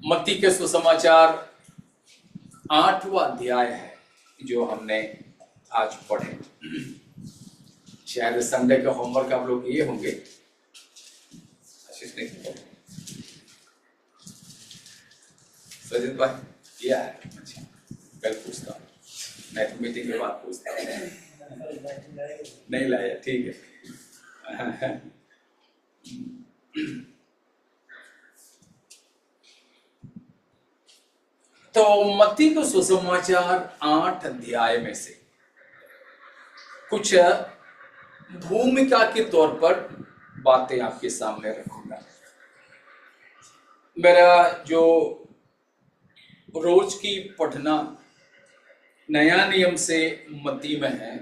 मत्ती के सुसमाचार 8वां अध्याय है जो हमने आज पढ़े। शायद संडे के होमवर्क आप लोग किए होंगे। आशीष ने सजित भाई किया है? अच्छा, कल पूछता हूँ, मैं तो मीटिंग के बाद पूछता हूँ। नहीं लाया, ठीक है। तो मत्ती के सुसमाचार 8 अध्याय में से कुछ भूमिका के तौर पर बातें आपके सामने रखूंगा। मेरा जो रोज की पढ़ना नया नियम से मत्ती में है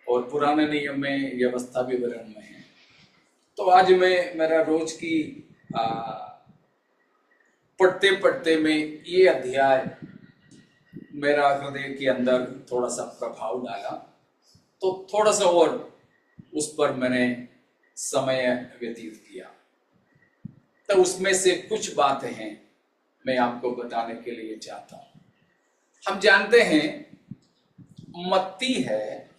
और पुराने नियम में व्यवस्था विवरण में है, तो आज मैं मेरा रोज की पढ़ते पढ़ते में ये अध्याय मेरा हृदय के अंदर थोड़ा सा प्रभाव डाला, तो थोड़ा सा और उस पर मैंने समय व्यतीत किया। तो उसमें से कुछ बातें हैं मैं आपको बताने के लिए चाहता हूं। हम जानते हैं मत्ती है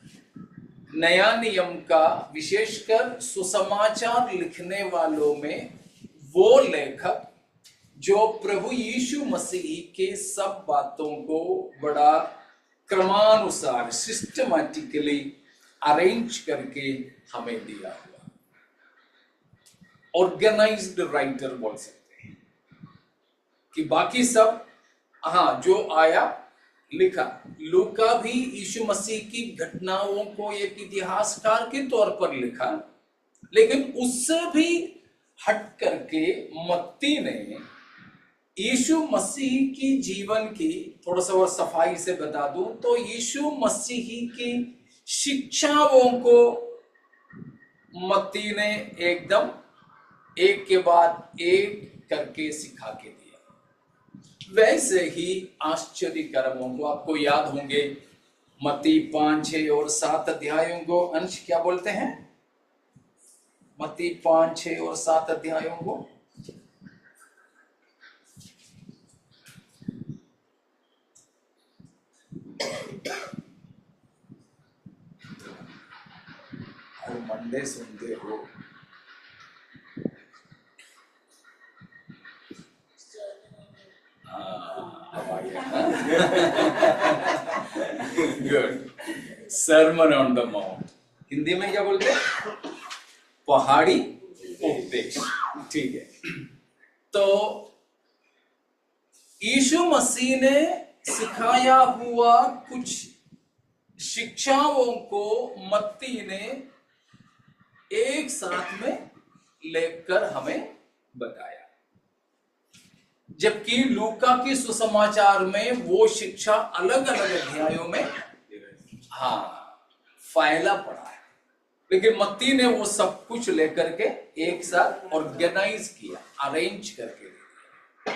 नया नियम का, विशेषकर सुसमाचार लिखने वालों में वो लेखक जो प्रभु यीशु मसीह के सब बातों को बड़ा क्रमानुसार सिस्टमैटिकली अरेंज करके हमें दिया हुआ ऑर्गेनाइज्ड राइटर बोल सकते हैं कि बाकी सब जो आया लिखा। लूका भी यीशु मसीह की घटनाओं को एक इतिहासकार के तौर पर लिखा, लेकिन उससे भी हट करके मत्ती ने यीशु मसीह की जीवन की, थोड़ा सा और सफाई से बता दूं तो यीशु मसीह की शिक्षाओं को मत्ती ने एकदम एक के बाद एक करके सिखा के दिया। वैसे ही आश्चर्य कर्मों को आपको याद होंगे, मत्ती 5, 6 और 7 अध्यायों को अंश क्या बोलते हैं? मत्ती 5, 6 और 7 अध्यायों को और मंडे सुनते हो। Good. Sermon on the Mount, Hindi में क्या बोलते हैं? पहाड़ी उपदेश। ठीक है। तो यीशु मसीह ने सिखाया हुआ कुछ शिक्षाओं को मत्ती ने एक साथ में लेकर हमें बताया, जबकि लूका की सुसमाचार में वो शिक्षा अलग अलग अध्यायों में फैला पड़ा है, लेकिन मत्ती ने वो सब कुछ लेकर के एक साथ ऑर्गेनाइज किया, अरेंज करके दिया।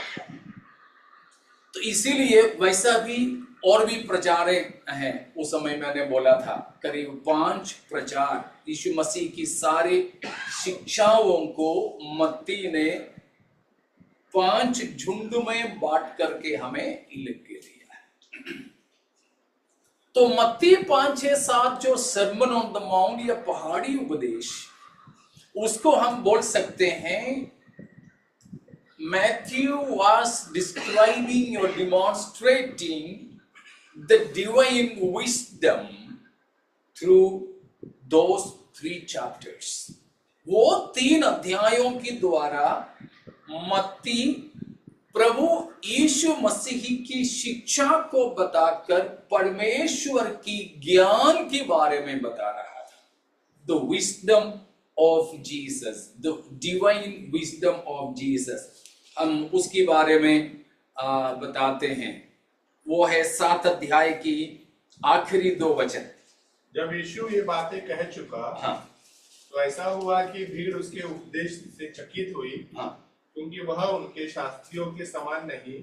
तो इसीलिए वैसा भी और भी प्रचार हैं। उस समय मैंने बोला था करीब 5 प्रचार यीशु मसीह की सारी शिक्षाओं को मत्ती ने 5 झुंड में बांट करके हमें लिख के दिया है। तो मत्ती 5, 6, 7 जो सरमन ऑन द माउंट या पहाड़ी उपदेश, उसको हम बोल सकते हैं Matthew was describing or demonstrating the divine wisdom through those 3 chapters. वो 3 अध्यायों के द्वारा मत्ती प्रभु यीशु मसीह की शिक्षा को बताकर परमेश्वर की ज्ञान के बारे में बता रहा था। The wisdom of Jesus, the divine wisdom of Jesus, हम उसके बारे में बताते हैं। वो है 7 अध्याय की आखिरी 2 वचन। जब यीशु ये बातें कह चुका, तो ऐसा हुआ कि भीड़ उसके उपदेश से चकित हुई, क्योंकि वह उनके शास्त्रियों के समान नहीं,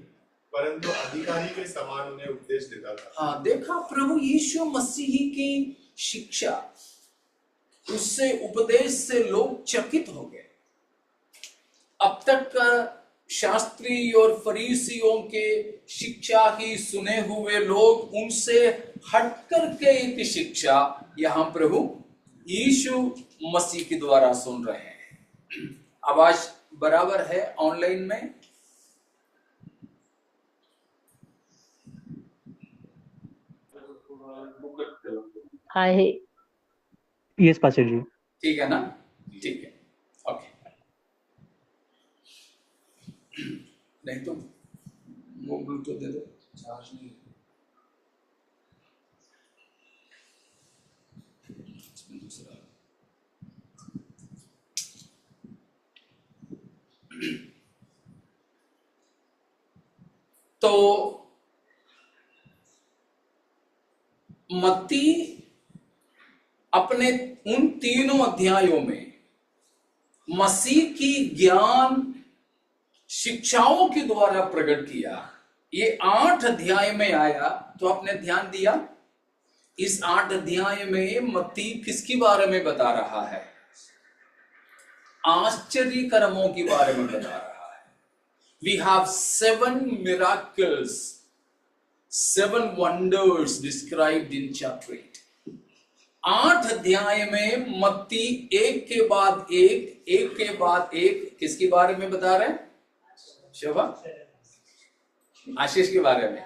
परंतु अधिकारी के समान उन्हें उपदेश देता था। देखा, प्रभु यीशु मसीह की शिक्षा, उससे उपदेश से लोग चकित हो गए। अब तक शास्त्री और फरीसियों के शिक्षा ही सुने हुए लोग उनसे हटकर के एक शिक्षा यहां प्रभु यीशु मसीह के द्वारा सुन रहे हैं। आवाज बराबर है ऑनलाइन में? हाय। यस पास्टर जी। ठीक है ना? ठीक है, ओके। नहीं तो वो ब्लूटूथ दे दो, चार्ज नहीं इसमें दूसरा। तो मत्ती अपने उन तीनों अध्यायों में मसीह की ज्ञान शिक्षाओं के द्वारा प्रकट किया। ये 8 अध्याय में आया तो आपने ध्यान दिया, इस 8 अध्याय में मत्ती किसके बारे में बता रहा है? आश्चर्य कर्मों के बारे में बता रहा है। We have 7 miracles, 7 wonders described in chapter 8। 8 अध्याय में मत्ती एक के बाद एक किसके बारे में बता रहे हैं? शोभा, आशीष के बारे में।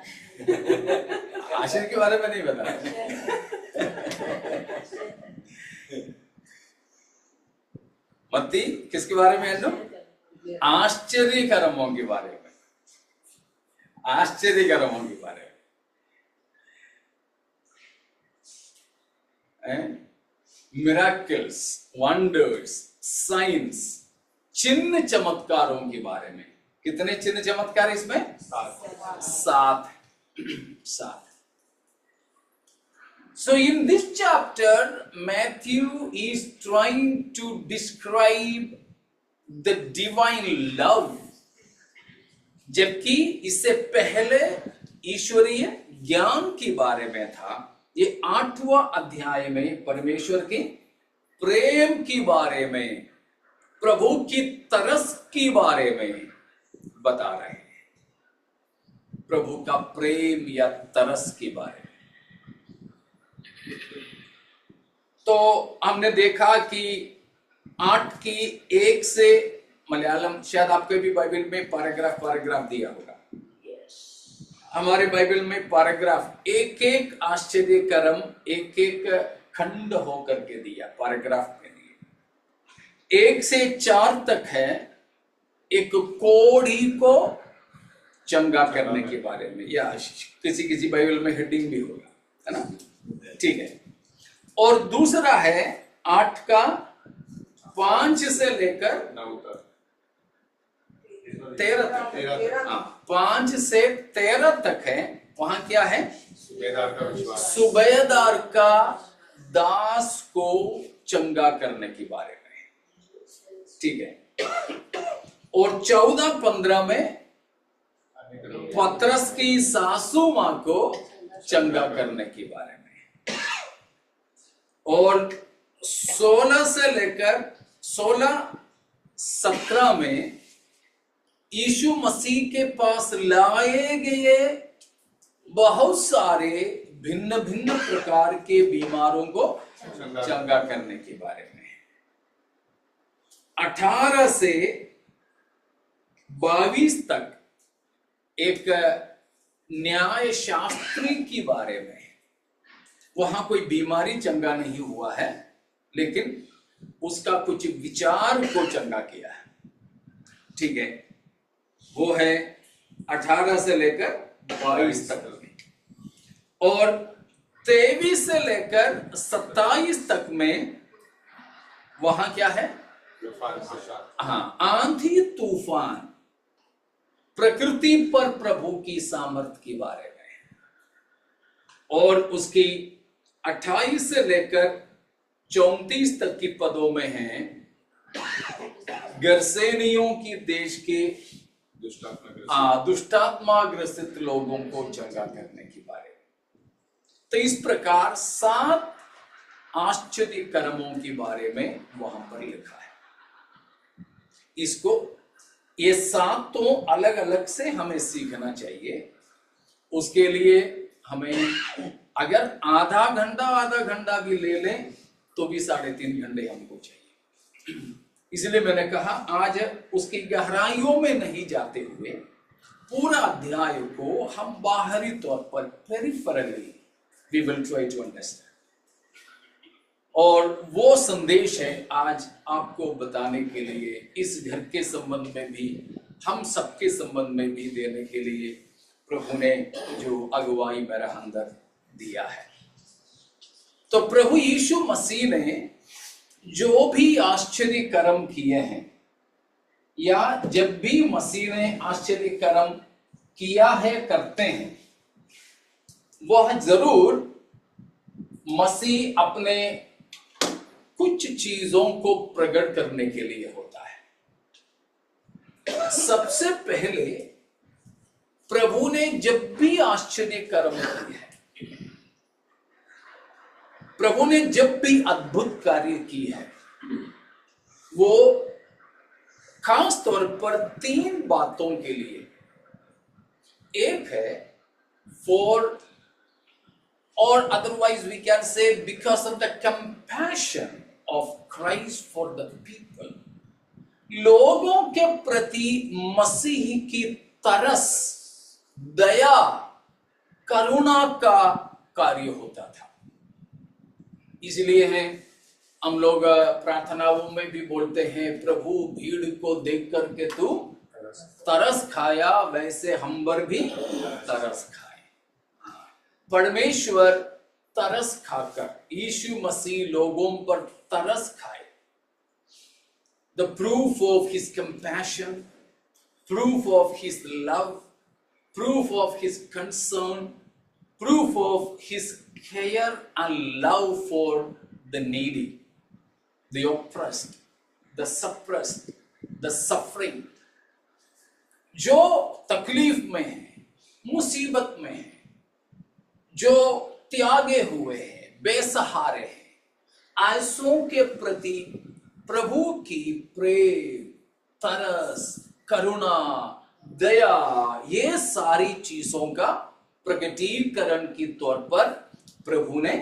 आशीष के बारे में नहीं बता रहे। मत्ती किसके बारे में है? नो, आश्चर्य कर्मों के बारे में, आश्चर्य कर्मों के बारे में, मिराकल्स, वंडर्स, साइंस, चिन्ह चमत्कारों के बारे में। कितने चिन्ह चमत्कार इसमें? 7। So in this chapter, Matthew is trying to describe the divine love, जबकि इससे पहले ईश्वरीय ज्ञान के बारे में था। ये 8वां अध्याय में परमेश्वर के प्रेम के बारे में, प्रभु की तरस के बारे में बता रहे हैं, प्रभु का प्रेम या तरस के बारे में। तो हमने देखा कि 8 की 1 से, मलयालम शायद आपके भी बाइबल में पैराग्राफ दिया होगा। हमारे बाइबल में पैराग्राफ, एक आश्चर्य कर्म एक खंड होकर के दिया, पैराग्राफ में दिए। 1 से 4 तक है एक कोढ़ी को चंगा करने के बारे में, या किसी बाइबल में हेडिंग भी होगा, है ना? ठीक है। और दूसरा है 8 का 5 से लेकर 13 तक। 5 से 13 तक है। वहां क्या है? सुबेदार का दास को चंगा करने के बारे में, ठीक है। और 14-15 में पतरस की सासू मां को चंगा करने के बारे में। और 16 से लेकर 16-17 में यीशु मसीह के पास लाए गए बहुत सारे भिन्न भिन्न प्रकार के बीमारों को चंगा करने के बारे में। 18 से 22 तक एक न्याय शास्त्री के बारे में। वहां कोई बीमारी चंगा नहीं हुआ है, लेकिन उसका कुछ विचार को चंगा किया है, ठीक है। वो है 18 से लेकर 22 तक। और 23 से लेकर 27 तक में वहां क्या है? हाँ, आंधी तूफान, प्रकृति पर प्रभु की सामर्थ के बारे में। और उसकी 28 से लेकर 34 तक की पदों में है गरसेनियों की देश के दुष्टात्मा ग्रसित लोगों को चंगा करने के बारे में। तो इस प्रकार 7 आश्चर्य कर्मों के बारे में वहां पर लिखा है। इसको ये सातों अलग अलग से हमें सीखना चाहिए। उसके लिए हमें अगर आधा घंटा भी ले लें तो भी 3.5 घंटे हमको चाहिए। इसलिए मैंने कहा आज उसकी गहराइयों में नहीं जाते हुए पूरा अध्याय को हम बाहरी तौर पर peripherally we will try to understand. और वो संदेश है आज आपको बताने के लिए, इस घर के संबंध में भी, हम सबके संबंध में भी देने के लिए प्रभु ने जो अगुवाई मेरा अंदर दिया है। तो प्रभु यीशु मसीह ने जो भी आश्चर्य कर्म किए हैं, या जब भी मसीह ने आश्चर्य कर्म किया है, करते हैं, वह जरूर मसीह अपने कुछ चीजों को प्रकट करने के लिए होता है। सबसे पहले प्रभु ने जब भी आश्चर्य कर्म किए हैं, प्रभु ने जब भी अद्भुत कार्य की है, वो खास तौर पर 3 बातों के लिए। एक है फॉर, और otherwise we can say because of the compassion of Christ for the people. लोगों के प्रति मसीह की तरस, दया, करुणा का कार्य होता था। इसलिए है हम लोग प्रार्थनाओं में भी बोलते हैं, प्रभु भीड़ को देख करके तू तरस खाया, वैसे हम पर भी तरस खाए। परमेश्वर तरस खाकर, यीशु मसीह लोगों पर तरस खाए। The proof of his compassion, proof of his love, proof of his concern, proof of his care and love for the needy, the oppressed, the suppressed, the suffering. जो तकलीफ में है, मुसीबत में है, जो त्यागे हुए हैं, बेसहारे हैं, ऐसों के प्रति प्रभु की प्रेम, तरस, करुणा, दया, ये सारी चीजों का प्रकटीकरण के तौर पर प्रभु ने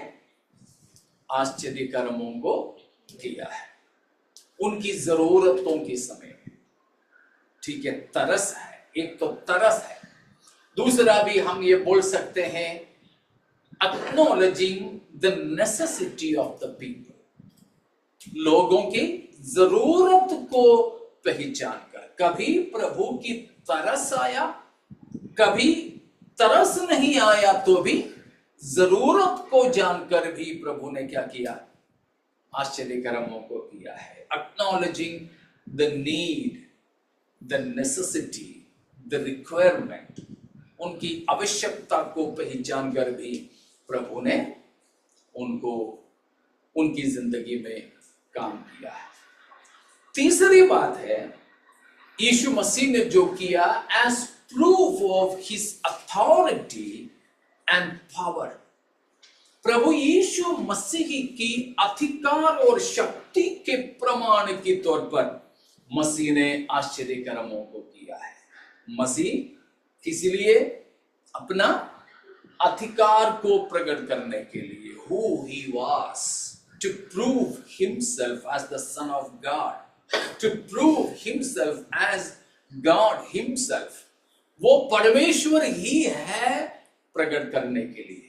आश्चर्य कर्मों को किया है उनकी जरूरतों के समय में। ठीक है, तरस है, एक तो तरस है। दूसरा भी हम ये बोल सकते हैं acknowledging the necessity of the people, लोगों की जरूरत को पहचान कर। कभी प्रभु की तरस आया, कभी तरस नहीं आया, तो भी जरूरत को जानकर भी प्रभु ने क्या किया, आश्चर्य कर्मों को किया है। Acknowledging the need, the necessity, the requirement, उनकी आवश्यकता को पहचान कर भी प्रभु ने उनको, उनकी जिंदगी में काम किया है। तीसरी बात है, यीशु मसीह ने जो किया as proof of his authority and power. प्रभु यीशु मसीह की अधिकार और शक्ति के प्रमाण के तौर पर मसीह ने आश्चर्य कर्मों को किया है। मसीह किस लिए? अपना अधिकार को प्रकट करने के लिए, who he was, to prove himself as the Son of God, to prove himself as God himself। वो परमेश्वर ही है प्रकट करने के लिए,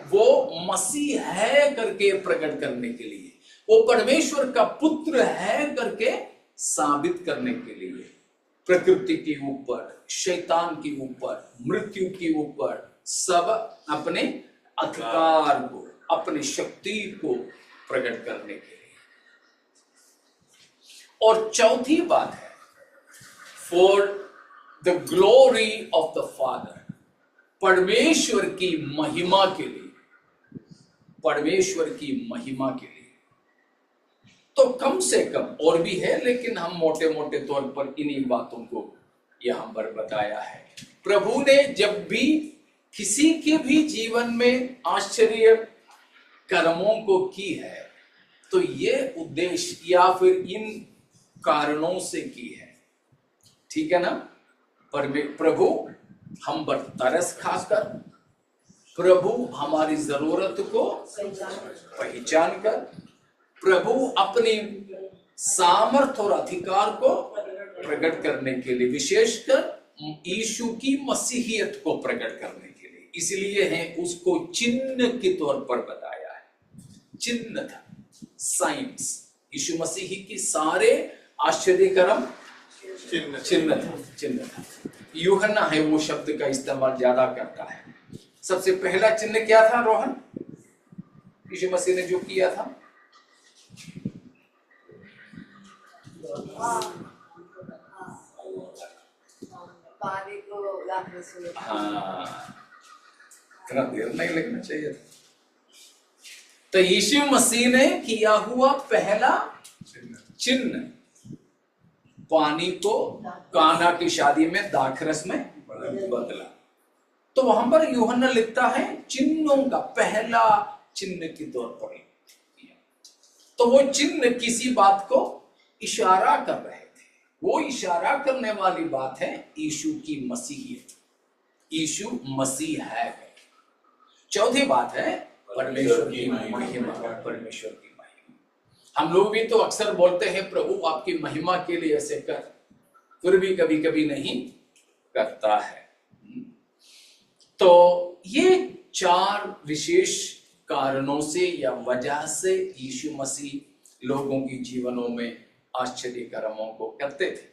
वो मसीह है करके प्रकट करने के लिए, वो परमेश्वर का पुत्र है करके साबित करने के लिए, प्रकृति के ऊपर, शैतान के ऊपर, मृत्यु के ऊपर सब अपने अधिकार को, अपनी शक्ति को प्रकट करने के लिए। और चौथी बात है for the glory of the father, परमेश्वर की महिमा के लिए, परमेश्वर की महिमा के लिए। तो कम से कम और भी है, लेकिन हम मोटे मोटे तौर पर इन्हीं बातों को यहां पर बताया है। प्रभु ने जब भी किसी के भी जीवन में आश्चर्य कर्मों को की है, तो ये उद्देश्य या फिर इन कारणों से की है। ठीक है ना। प्रभु हम पर तरस खाकर, प्रभु हमारी जरूरत को पहचान कर, प्रभु अपनी सामर्थ और अधिकार को प्रकट करने के लिए, विशेषकर यीशु की मसीहियत को प्रकट करने के लिए, इसलिए है उसको चिन्ह के तौर पर बताया है। चिन्ह था, साइंस। यीशु मसीह की सारे आश्चर्यकरम चिन्ह था। यूहन्ना है वो शब्द का इस्तेमाल ज्यादा करता है। सबसे पहला चिन्ह क्या था रोहन, यीशु मसीह ने जो किया था? पानी को लाखरस में, इतना देर नहीं लगना चाहिए था। तो यीशु मसीह ने किया हुआ पहला चिन्ह, पानी को काना की शादी में दाखरस में बदला। तो वहां पर यूहन्ना लिखता है चिन्हों का पहला चिन्ह के तौर पर किया। तो वो चिन्ह किसी बात को इशारा कर रहे थे। वो इशारा करने वाली बात है यीशु की मसीहियत। यीशु मसीह है। चौथी बात है परमेश्वर की महिमा। परमेश्वर की महिमा। हम लोग भी तो अक्सर बोलते हैं प्रभु आपकी महिमा के लिए ऐसे कर, फिर भी कभी कभी नहीं करता है। तो ये 4 विशेष कारणों से या वजह से यीशु मसीह लोगों की जीवनों में आश्चर्य कर्मों को करते थे।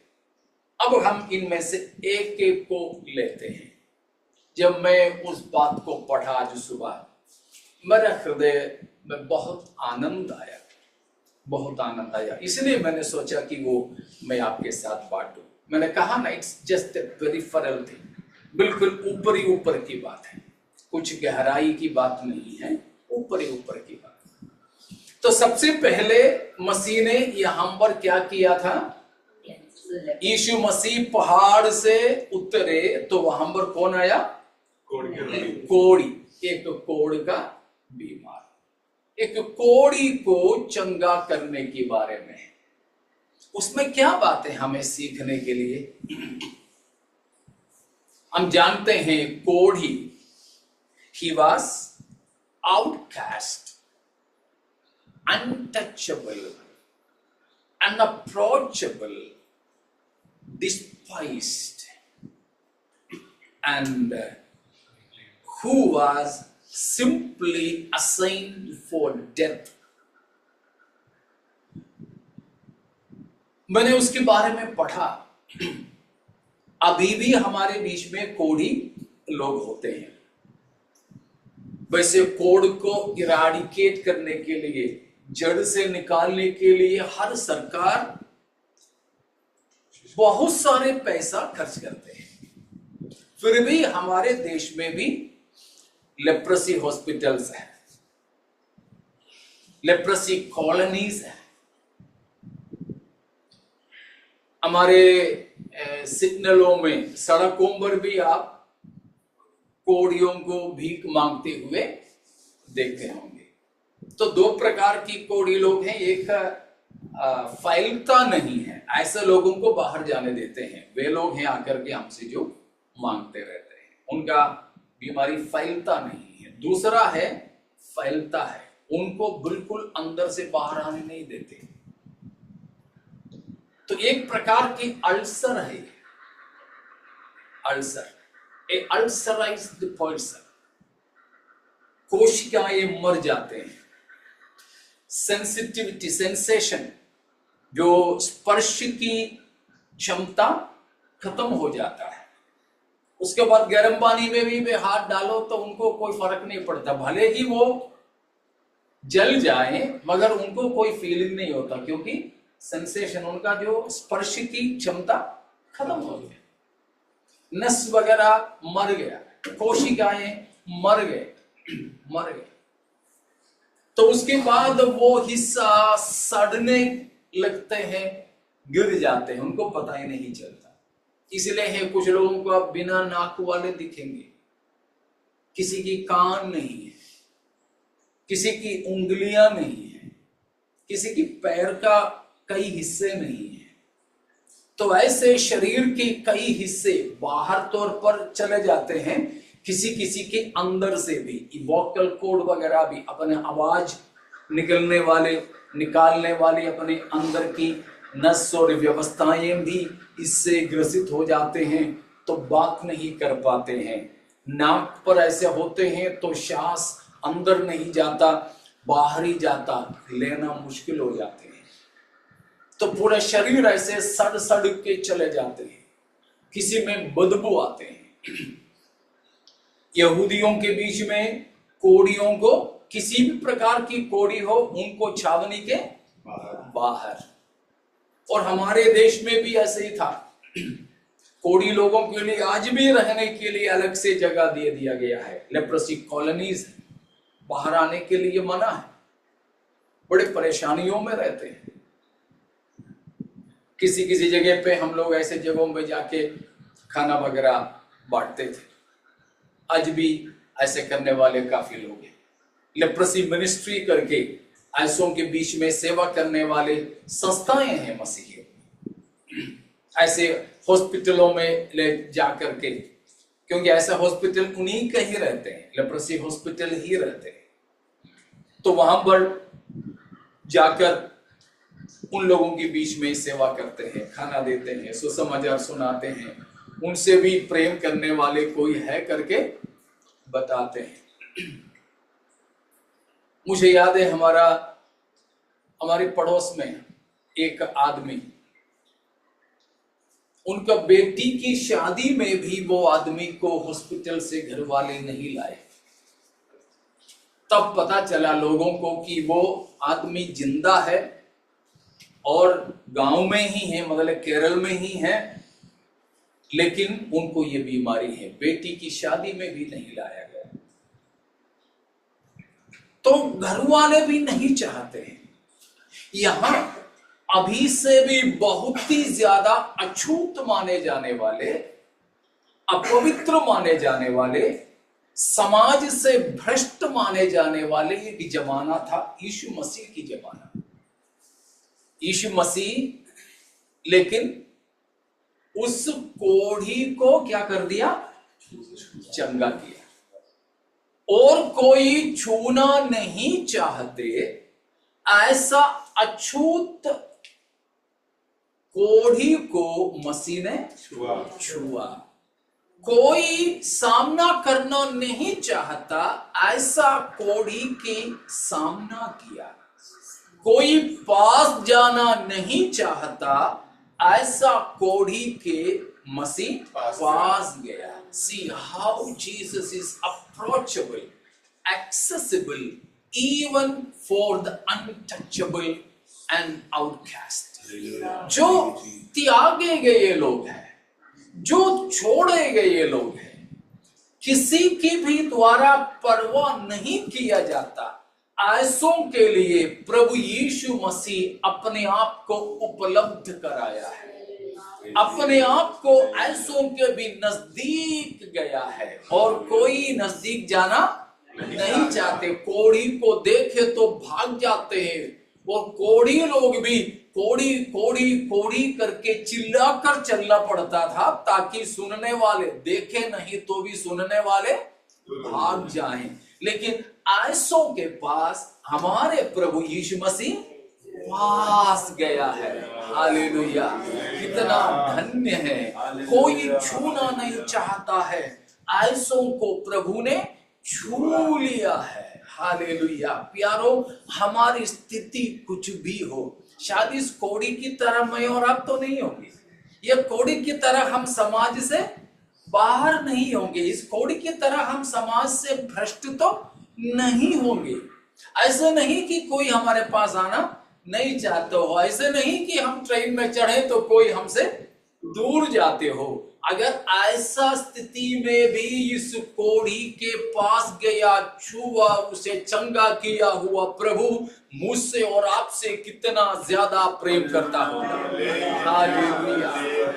अब हम इनमें से एक एक को लेते हैं। जब मैं उस बात को पढ़ा आज सुबह, मेरे हृदय में बहुत आनंद आया, बहुत आनंद आया। इसलिए मैंने सोचा कि वो मैं आपके साथ बांटूं। मैंने कहा ना, it's just a peripheral thing, बिल्कुल ऊपरी ऊपर की बात है, कुछ गहराई की बात नहीं है, ऊपरी ऊपर की बात। तो सबसे पहले मसीह ने यहां पर क्या किया था? यीशु मसीह पहाड़ से उतरे तो वहां पर कौन आया? कोढ़ी, एक कोढ़ का बीमार, एक कोढ़ी को चंगा करने के बारे में। उसमें क्या बात है हमें सीखने के लिए? हम जानते हैं कोढ़ी, he was outcast, untouchable, unapproachable, despised, and who was simply assigned for death. मैंने उसके बारे में पढ़ा। अभी भी हमारे बीच में कोढ़ी लोग होते हैं। वैसे कोढ़ को इराडिकेट करने के लिए, जड़ से निकालने के लिए हर सरकार बहुत सारे पैसा खर्च करते हैं। फिर भी हमारे देश में भी लेप्रेसी हॉस्पिटल्स हैं, लेप्रेसी कॉलोनीज हैं। हमारे सिग्नलों में, सड़कों पर भी आप कोढ़ियों को भीख मांगते हुए देखते होंगे। तो 2 प्रकार की कोढ़ी लोग हैं। एक फैलता नहीं है, ऐसे लोगों को बाहर जाने देते हैं। वे लोग हैं आकर के हमसे जो मांगते रहते हैं, उनका बीमारी फैलता नहीं है। दूसरा है फैलता है, उनको बिल्कुल अंदर से बाहर आने नहीं देते। तो एक प्रकार की अल्सर है, अल्सर, ए अल्सराइज्ड पर्सन। कोशिकाएं मर जाते हैं। सेंसिटिविटी, सेंसेशन, जो स्पर्श की क्षमता खत्म हो जाता है। उसके बाद गर्म पानी में भी वे हाथ डालो तो उनको कोई फर्क नहीं पड़ता, भले ही वो जल जाए मगर उनको कोई फीलिंग नहीं होता, क्योंकि सेंसेशन, उनका जो स्पर्श की क्षमता खत्म हो गई। नस वगैरह मर गया, कोशिकाएं मर गए। तो उसके बाद वो हिस्सा सड़ने लगते हैं, गिर जाते हैं, उनको पता ही नहीं चलता। इसलिए है कुछ लोगों को आप बिना नाक वाले दिखेंगे, किसी की कान नहीं है, किसी की उंगलियां नहीं है, किसी की पैर का कई हिस्से नहीं है। तो ऐसे शरीर के कई हिस्से बाहर तौर पर चले जाते हैं, किसी किसी के अंदर से भी वोकल कोड वगैरह भी, अपने आवाज निकालने वाले अपने अंदर की नस और व्यवस्थाएं भी इससे ग्रसित हो जाते हैं, तो बात नहीं कर पाते हैं। नाक पर ऐसे होते हैं तो श्वास अंदर नहीं जाता, बाहर ही जाता, लेना मुश्किल हो जाते हैं। तो पूरा शरीर ऐसे सड़ के चले जाते हैं, किसी में बदबू आते हैं। यहूदियों के बीच में कोड़ियों को, किसी भी प्रकार की कोड़ी हो, उनको छावनी के बाहर। और हमारे देश में भी ऐसे ही था। कोड़ी लोगों के लिए आज भी रहने के लिए अलग से जगह दे दिया गया है, लेप्रोसी कॉलोनीज, बाहर आने के लिए मना है, बड़े परेशानियों में रहते हैं। किसी किसी जगह पे हम लोग ऐसे जगहों में जाके खाना वगैरह बांटते थे। आज भी ऐसे करने वाले काफी लोग हैं। लेप्रोसी मिनिस्ट्री करके ऐसों के बीच में सेवा करने वाले संस्थाएं हैं मसीही। ऐसे हॉस्पिटलों में ले जा करके, क्योंकि ऐसा हॉस्पिटल उन्हीं के ही रहते हैं, लेप्रोसी हॉस्पिटल ही रहते हैं, तो वहां पर जाकर उन लोगों के बीच में सेवा करते हैं, खाना देते हैं, सुसमाचार सुनाते हैं, उनसे भी प्रेम करने वाले कोई है करके बताते हैं। मुझे याद है हमारे पड़ोस में एक आदमी, उनका बेटी की शादी में भी वो आदमी को हॉस्पिटल से घर वाले नहीं लाए। तब पता चला लोगों को कि वो आदमी जिंदा है और गांव में ही है, मतलब केरल में ही है, लेकिन उनको ये बीमारी है। बेटी की शादी में भी नहीं लाया गया, तो घर वाले भी नहीं चाहते हैं। यहां अभी से भी बहुत ही ज्यादा अछूत माने जाने वाले, अपवित्र माने जाने वाले, समाज से भ्रष्ट माने जाने वाले एक जमाना था, यीशु मसीह की जमाना। यीशु मसीह लेकिन उस कोढ़ी को क्या कर दिया? चंगा किया। और कोई छूना नहीं चाहते, ऐसा अछूत कोढ़ी को मसीह ने छुआ। कोई सामना करना नहीं चाहता, ऐसा कोढ़ी के सामना किया। कोई पास जाना नहीं चाहता, ऐसा कोढ़ी के मसीह पास गया। See how Jesus is approachable, accessible, even for the untouchable and outcast. जो त्यागे गए लोग हैं, जो छोड़े गए लोग हैं, किसी की भी द्वारा परवाह नहीं किया जाता, ऐसों के लिए प्रभु यीशु मसीह अपने आप को उपलब्ध कराया है। अपने आप को ऐसों के भी नजदीक गया है, और कोई नजदीक जाना नहीं चाहते। कोढ़ी को देखे तो भाग जाते हैं, और कोढ़ी लोग भी कोढ़ी कोढ़ी कोढ़ी करके चिल्लाकर चलना पड़ता था, ताकि सुनने वाले, देखे नहीं तो भी सुनने वाले भाग जाएं। लेकिन ऐसों के पास हमारे प्रभु यीशु मसीह पास गया है। हालेलुया, कितना धन्य है। कोई छूना नहीं चाहता है, ऐसों को प्रभु ने छू लिया है। हालेलुया। प्यारो, हमारी स्थिति कुछ भी हो, शायद इस कोढ़ी की तरह मैं और आप तो नहीं होंगे। ये कोढ़ी की तरह हम समाज से बाहर नहीं होंगे, इस कोढ़ी की तरह हम समाज से भ्रष्ट तो नहीं होंगे। ऐसे नहीं कि कोई हमारे पास आना नहीं चाहते हो, ऐसे नहीं कि हम ट्रेन में चढ़े तो कोई हमसे दूर जाते हो। अगर ऐसा स्थिति में भी इस कोढ़ी के पास गया, छुआ, उसे चंगा किया हुआ प्रभु मुझसे और आपसे कितना ज्यादा प्रेम करता होगा। Hallelujah,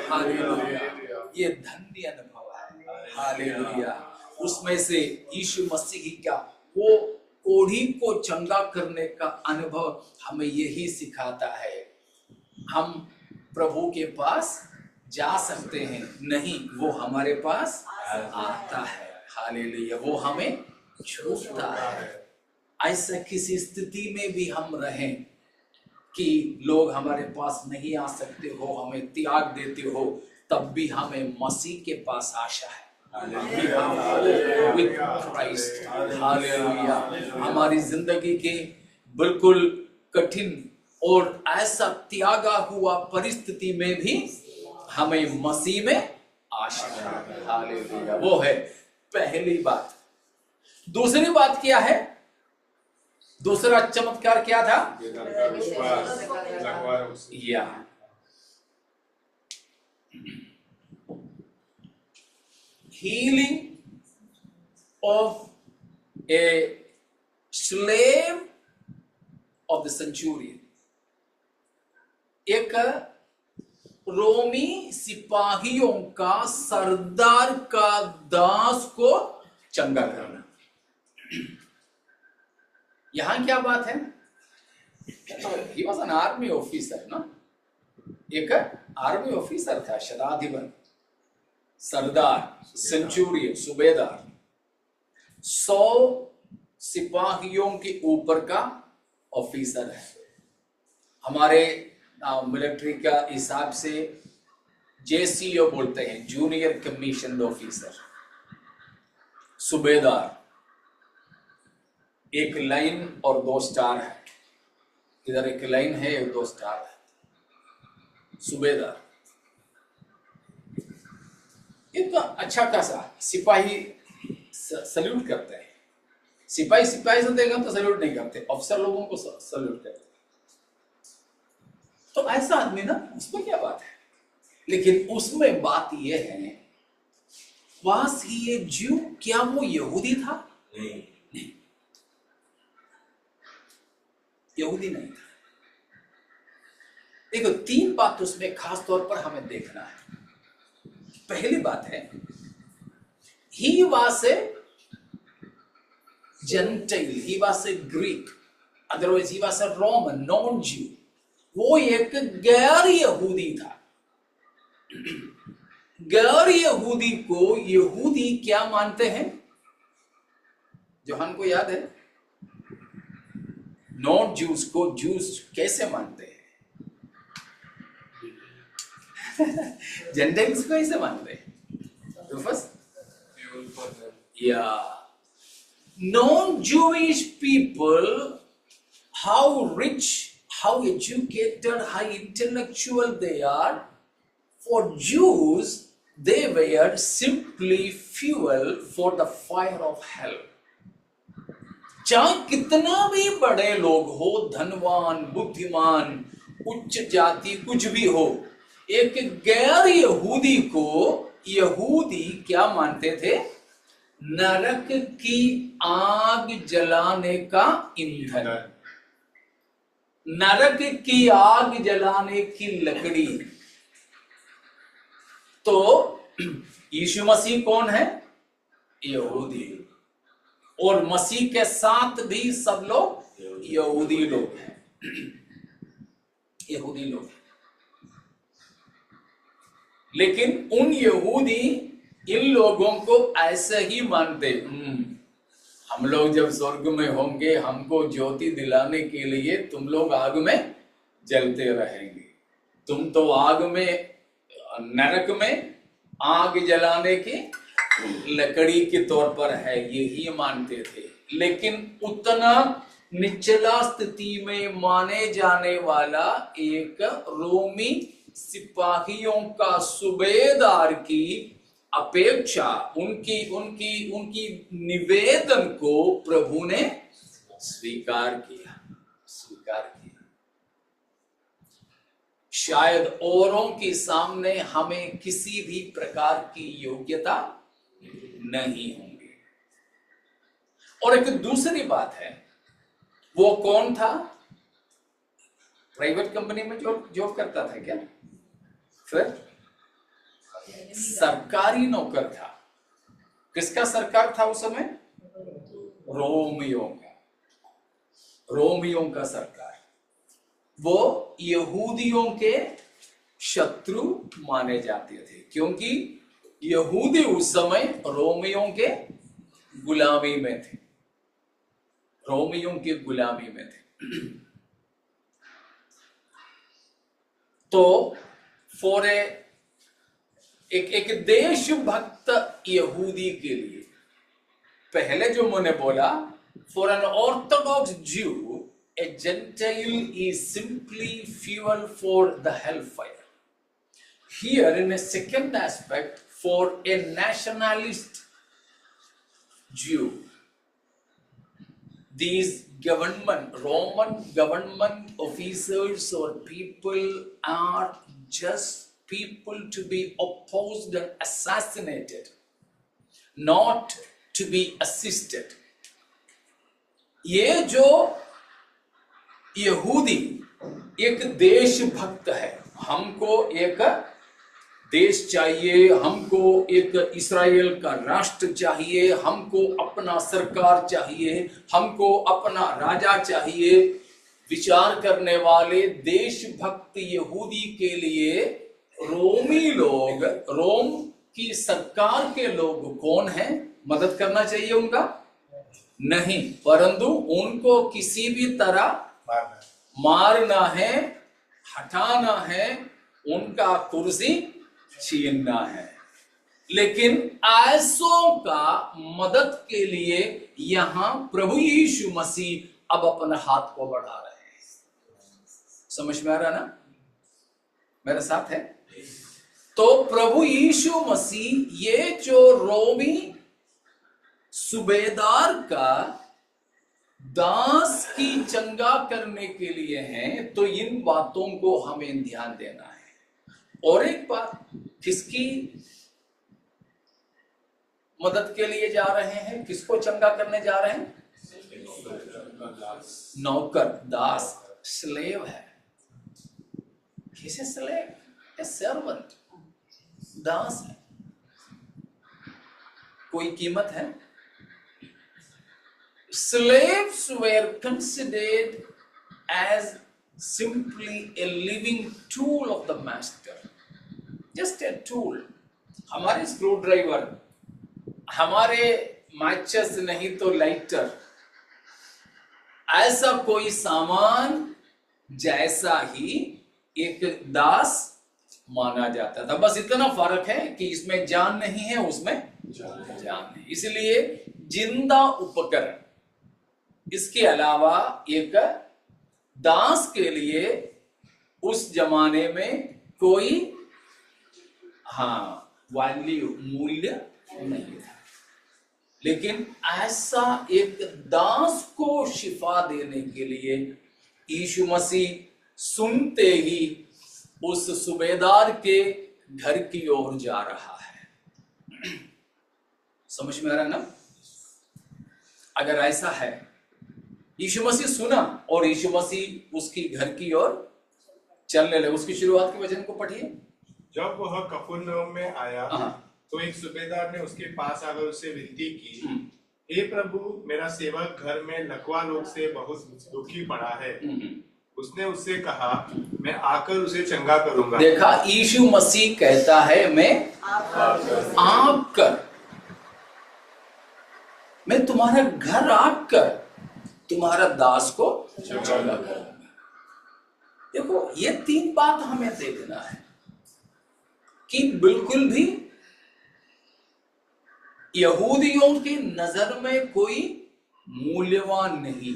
hallelujah. ये धन्य अनुभव है। हालेलुया। उसमें से यीशु मसीह का वो कोढ़ी को चंगा करने का अनुभव हमें यही सिखाता है। हम प्रभु के पास जा सकते हैं, नहीं, वो हमारे पास आता है। हालेलुया, वो हमें छूता है। ऐसा किसी स्थिति में भी हम रहें कि लोग हमारे पास नहीं आ सकते हो, हमें त्याग देते हो, तब भी हमें मसीह के पास आशा है। With Christ, hallelujah. हमारी जिंदगी के बिल्कुल कठिन और ऐसा त्यागा हुआ परिस्थिति में भी हमें मसीह में आशा है। हालेलुया, वो है पहली बात। दूसरी बात क्या है? दूसरा चमत्कार क्या था? या healing of a slave of the centurion। एक रोमी सिपाहियों का सरदार का दास को चंगा करना। यहां क्या बात है? He was an army officer ना, एक आर्मी ऑफिसर था, शताधिपति, सरदार, सेंचुरियन, सूबेदार, 100 सिपाहियों के ऊपर का ऑफिसर है। हमारे मिलिट्री का हिसाब से JCO बोलते हैं, जूनियर कमीशन ऑफिसर। सूबेदार, एक लाइन और 2 स्टार है, इधर एक लाइन है और 2 स्टार है। सूबेदार इतना अच्छा खासा सिपाही सल्यूट करते हैं। सिपाही से देगा तो सल्यूट नहीं करते, अफसर लोगों को सल्यूट करते। तो ऐसा आदमी ना, उसमें क्या बात है? लेकिन उसमें बात यह है, वास ही ए ज्यू? क्या वो यहूदी था? नहीं, यहूदी नहीं था। देखो, 3 बात उसमें खास तौर पर हमें देखना है। पहली बात है, he was a Gentile, he was a Greek, otherwise he was a Roman, non-Jew। वो एक गैर यहूदी था। गैर यहूदी को यहूदी क्या मानते हैं? जोहन को याद है? नॉन जूस को जूस कैसे मानते हैं? जेंटाइल्स को कैसे मानते हैं? Non-Jewish people, how rich, how educated, how intellectual they are, for Jews, they were simply fuel for the fire of hell। चाहे कितना भी बड़े लोग हो, धनवान, बुद्धिमान, उच्च जाति, कुछ भी हो, एक गैर यहूदी को यहूदी क्या मानते थे? नरक की आग जलाने का ईंधन, नरक की आग जलाने की लकड़ी। तो यीशु मसीह कौन है? यहूदी। और मसीह के साथ भी सब लोग यहूदी लोग हैं, यहूदी लोग। लेकिन उन यहूदी इन लोगों को ऐसे ही मानते, हम लोग जब स्वर्ग में होंगे, हमको ज्योति दिलाने के लिए तुम लोग आग में जलते रहेंगे। तुम तो आग में, नरक में आग जलाने की लकड़ी के तौर पर है, यही मानते थे। लेकिन उतना निचला स्थिति में माने जाने वाला एक रोमी सिपाहियों का सूबेदार की अपेक्षा, उनकी निवेदन को प्रभु ने स्वीकार किया। शायद औरों के सामने हमें किसी भी प्रकार की योग्यता नहीं होंगी। और एक दूसरी बात है, वो कौन था? प्राइवेट कंपनी में जॉब करता था क्या? फिर सरकारी नौकर था। किसका सरकार था उस समय? रोमियों का सरकार। वो यहूदियों के शत्रु माने जाते थे, क्योंकि यहूदी उस समय रोमियों के गुलामी में थे, रोमियों के गुलामी में थे। तो फॉर एक देशभक्त यहूदी के लिए, पहले जो मैंने बोला, फॉर एन ऑर्थोडॉक्स ज्यू a Gentile is simply fuel for the hellfire. Here, in a second aspect, for a nationalist Jew, these Roman government officers or people are just people to be opposed and assassinated, not to be assisted. ये जो यहूदी एक देशभक्त है, हमको एक देश चाहिए, हमको एक इस्राएल का राष्ट्र चाहिए, हमको अपना सरकार चाहिए, हमको अपना राजा चाहिए, विचार करने वाले देशभक्त यहूदी के लिए रोमी लोग, रोम की सरकार के लोग कौन हैं? मदद करना चाहिए उनका? नहीं, परंतु उनको किसी भी तरह मारना है, हटाना है, उनका कुर्सी छीनना है। लेकिन ऐसों का मदद के लिए यहां प्रभु यीशु मसीह अब अपने हाथ को बढ़ा रहे हैं। समझ में आ रहा ना? मेरे साथ है? तो प्रभु यीशु मसीह ये जो रोमी सुबेदार का दास की चंगा करने के लिए हैं, तो इन बातों को हमें ध्यान देना है। और एक बात, किसकी मदद के लिए जा रहे हैं? किसको चंगा करने जा रहे हैं? नौकर, दास, स्लेव है। किसे स्लेव? ए सर्वेंट, दास है। कोई कीमत है? Slaves were considered as simply a living tool of the master, just a tool. हमारे स्क्रू ड्राइवर, हमारे माचिस नहीं तो लाइटर, ऐसा कोई सामान जैसा ही एक दास माना जाता था। बस इतना फर्क है कि इसमें जान नहीं है, उसमें जान है। इसलिए जिंदा उपकरण, इसके अलावा एक दास के लिए उस जमाने में कोई वैल्यू, मूल्य नहीं था। लेकिन ऐसा एक दास को शिफा देने के लिए यीशु मसीह सुनते ही उस सुबेदार के घर की ओर जा रहा है। समझ में आ रहा है ना? अगर ऐसा है, यीशु मसीह सुना और यीशु मसीह उसकी घर की ओर चलने लगे। उसकी शुरुआत के वचन को पढ़िए। जब वह कफरनहूम में आया तो एक सुबेदार ने उसके पास आकर उससे विनती की, हे प्रभु, मेरा सेवक घर में लकवा रोग से बहुत दुखी पड़ा है। उसने उससे कहा, मैं आकर उसे चंगा करूंगा। देखा, यीशु मसीह कहता है मैं आकर, मैं तुम्हारा घर आकर तुम्हारा दास को चंगा करूंगा। देखो, ये तीन बात हमें देखना है कि बिल्कुल भी यहूदियों की नजर में कोई मूल्यवान नहीं,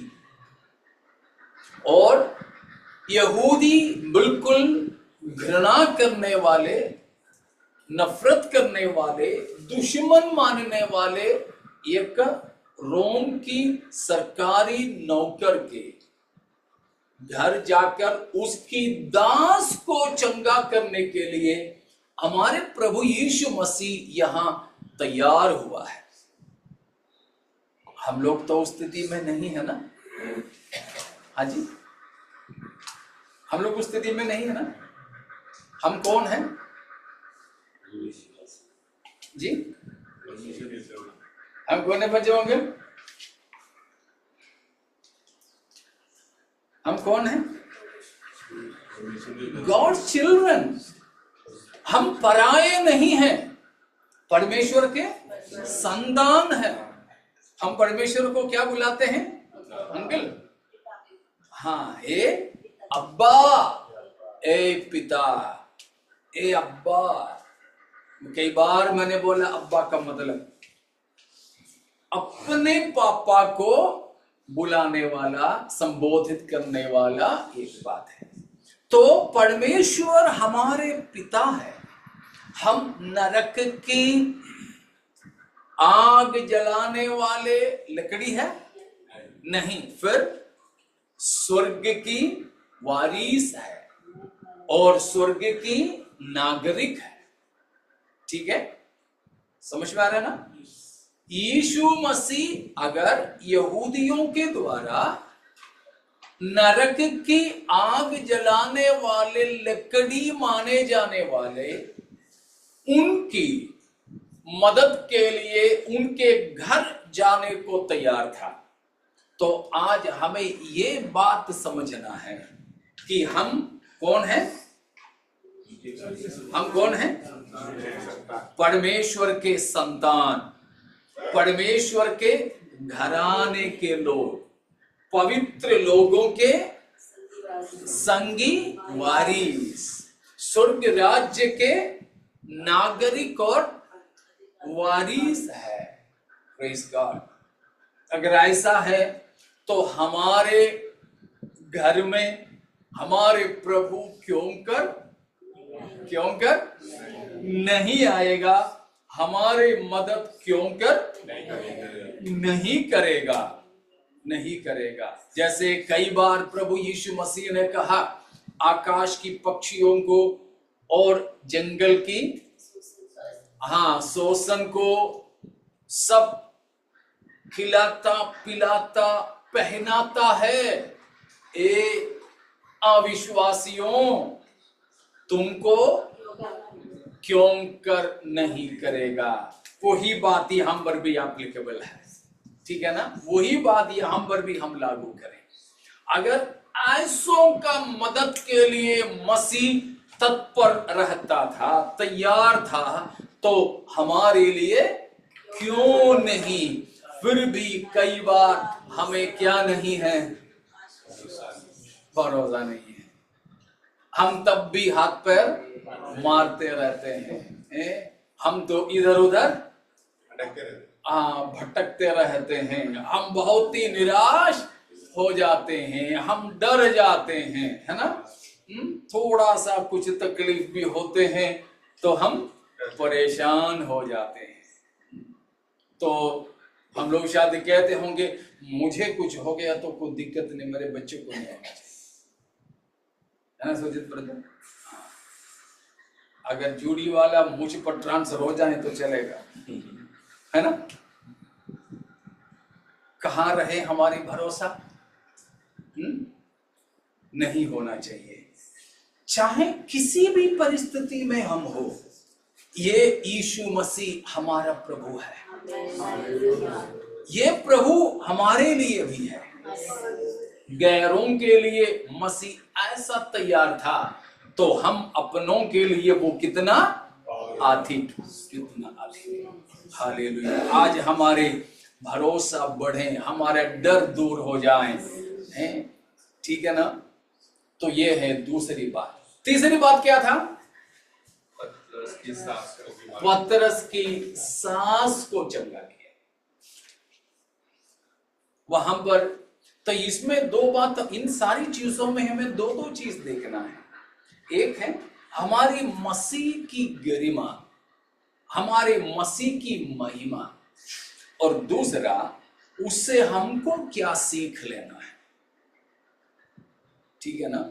और यहूदी बिल्कुल घृणा करने वाले, नफरत करने वाले, दुश्मन मानने वाले एक रोम की सरकारी नौकर के घर जाकर उसकी दास को चंगा करने के लिए हमारे प्रभु यीशु मसीह यहां तैयार हुआ है। हम लोग तो उस स्थिति में नहीं है ना? हाँ जी, हम लोग उस स्थिति में नहीं है ना? हम कौन हैं जी? हम कौन बचे होंगे? हम कौन हैं? God's children. हम पराये नहीं हैं, परमेश्वर के संतान हैं। हम परमेश्वर को क्या बुलाते हैं? अंकल, हाँ, ए अब्बा, ए पिता, ए अब्बा। कई बार मैंने बोला अब्बा का मतलब अपने पापा को बुलाने वाला, संबोधित करने वाला एक बात है। तो परमेश्वर हमारे पिता है। हम नरक की आग जलाने वाले लकड़ी है नहीं, फिर स्वर्ग की वारिस है और स्वर्ग की नागरिक है। ठीक है, समझ में आ रहा है ना? यीशु मसीह अगर यहूदियों के द्वारा नरक की आग जलाने वाले लकड़ी माने जाने वाले, उनकी मदद के लिए उनके घर जाने को तैयार था, तो आज हमें ये बात समझना है कि हम कौन हैं? हम कौन हैं? परमेश्वर के संतान, परमेश्वर के घराने के लोग, पवित्र लोगों के संगी वारिस, स्वर्ग राज्य के नागरिक और वारिस है। Praise God. अगर ऐसा है तो हमारे घर में हमारे प्रभु क्यों कर नहीं आएगा? हमारे मदद क्यों कर नहीं करेगा? जैसे कई बार प्रभु यीशु मसीह ने कहा, आकाश की पक्षियों को और जंगल की शोषण को सब खिलाता पिलाता पहनाता है। ए अविश्वासियों, तुमको क्यों कर नहीं करेगा? वही बात ही हम पर भी एप्लीकेबल है। ठीक है ना? वही बात यहाँ पर भी हम लागू करें। अगर ऐसों का मदद के लिए मसीह तत्पर रहता था, तैयार था, तो हमारे लिए क्यों नहीं? फिर भी कई बार हमें क्या नहीं है? भरोसा नहीं है। हम तब भी हाथ पैर मारते रहते हैं। हम तो इधर उधर भटकते रहते हैं। हम बहुत ही निराश हो जाते हैं, हम डर जाते हैं, है ना? थोड़ा सा कुछ तकलीफ भी होते हैं तो हम परेशान हो जाते हैं। तो हम लोग शायद कहते होंगे, मुझे कुछ हो गया तो कोई दिक्कत नहीं, मेरे बच्चे को नहीं होना चाहिए, है ना सुजीत ब्रदर? अगर जूड़ी वाला मुझ पर ट्रांसफर हो जाए तो चलेगा, है ना? कहाँ रहे हमारी भरोसा? नहीं होना चाहिए। चाहे किसी भी परिस्थिति में हम हो, ये यीशु मसीह हमारा प्रभु है। ये प्रभु हमारे लिए भी है। गैरों के लिए मसीह ऐसा तैयार था, तो हम अपनों के लिए वो कितना आतिथ। हालेलुया। आज हमारे भरोसा बढ़े, हमारे डर दूर हो जाएं, हैं? ठीक है ना? तो ये है दूसरी बात। तीसरी बात क्या था? पतरस की सांस को चंगा किया। वहां पर तो इसमें दो बात, इन सारी चीजों में हमें दो दो चीज देखना है। एक है हमारी मसीह की गरिमा, हमारे मसीह की महिमा, और दूसरा उससे हमको क्या सीख लेना है। ठीक है ना?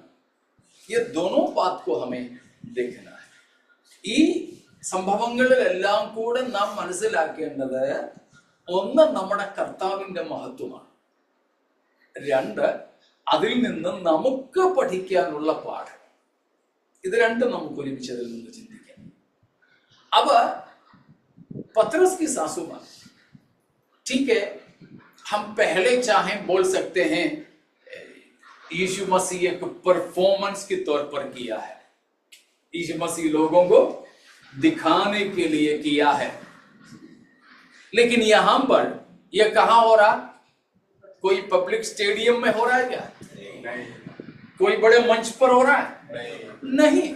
ये दोनों बात को हमें देखना है। ഈ സംഭവങ്ങളിലെല്ലാം കൂടെ നാം മനസ്സിലാക്കേണ്ടത്, ഒന്ന് നമ്മുടെ കർത്താവിന്റെ മഹത്വമാണ്, രണ്ട് അതിൽ നിന്ന് നമുക്ക് പഠിക്കാനുള്ള പാഠം. ഇത് രണ്ടും നമുക്ക് ഒരുമിച്ച് അതിൽ നിന്ന് ചിന്തിക്കാം. अब पतरस की सासू मां, ठीक है, हम पहले चाहें बोल सकते हैं यीशु मसीह एक परफॉर्मेंस के तौर पर किया है। यीशु मसीह लोगों को दिखाने के लिए किया है। लेकिन यहां पर यह कहां हो रहा? कोई पब्लिक स्टेडियम में हो रहा है क्या? नहीं। कोई बड़े मंच पर हो रहा है? नहीं। नहीं।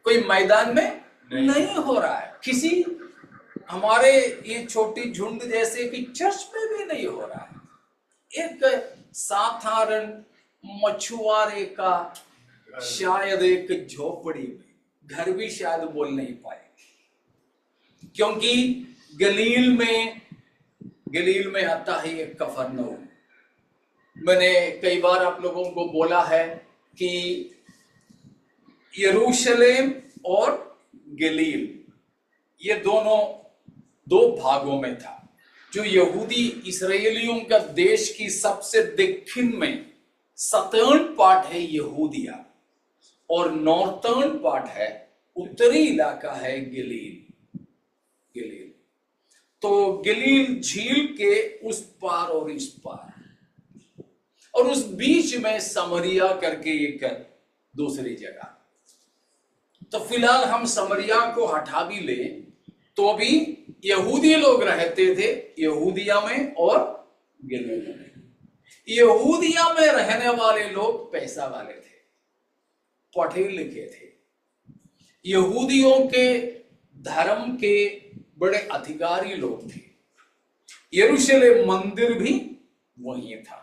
कोई मैदान में नहीं हो रहा है। किसी हमारे ये छोटी झुंड जैसे कि चर्च में भी नहीं हो रहा है। एक साधारण मछुआरे का शायद एक झोपड़ी में, घर भी शायद बोल नहीं पाए, क्योंकि गलील में आता है एक कफरनहूम। मैंने कई बार आप लोगों को बोला है कि यरूशलेम और गलील ये दोनों दो भागों में था। जो यहूदी इस्राएलियों का देश की सबसे दक्षिण में सतर्न पार्ट है यहूदिया, और नॉर्थर्न पार्ट है, उत्तरी इलाका है गलील। तो गलील झील के उस पार और इस पार, और उस बीच में समरिया करके एक दूसरी जगह। तो फिलहाल हम समरिया को हटा भी ले तो भी यहूदी लोग रहते थे यहूदिया में और गलील में। यहूदिया में रहने वाले लोग पैसा वाले थे, पढ़े लिखे थे, यहूदियों के धर्म के बड़े अधिकारी लोग थे। यरूशलेम मंदिर भी वहीं था।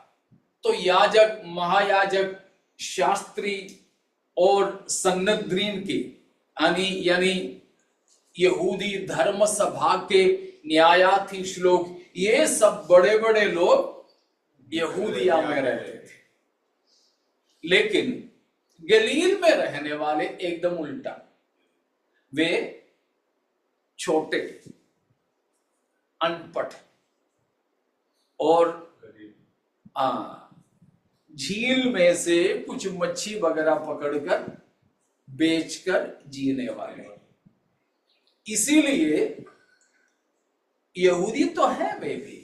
तो याजक, महायाजक, शास्त्री और सन्नद्रीन के यानी यहूदी धर्म सभा के न्यायाधीश लोग, ये सब बड़े बड़े लोग यहूदिया में रहते थे। लेकिन गलील में रहने वाले एकदम उल्टा, वे छोटे, अनपढ़ और झील में से कुछ मच्छी वगैरह पकड़कर बेचकर जीने वाले। इसीलिए यहूदी तो है वे भी,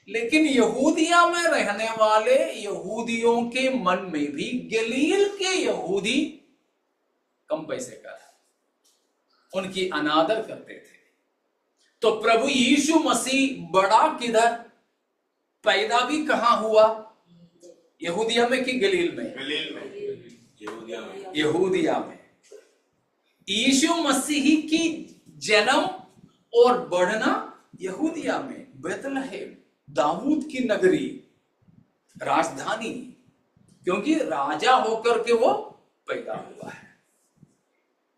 लेकिन यहूदिया में रहने वाले यहूदियों के मन में भी गलील के यहूदी कम पैसे का, उनकी अनादर करते थे। तो प्रभु यीशु मसीह बड़ा किधर पैदा भी कहां हुआ? यहूदिया में कि गलील में? गलील में। यहूदिया में। यीशु मसीह की जन्म और बढ़ना यहूदिया में, बेतलहम, दाऊद की नगरी, राजधानी, क्योंकि राजा होकर के वो पैदा हुआ है।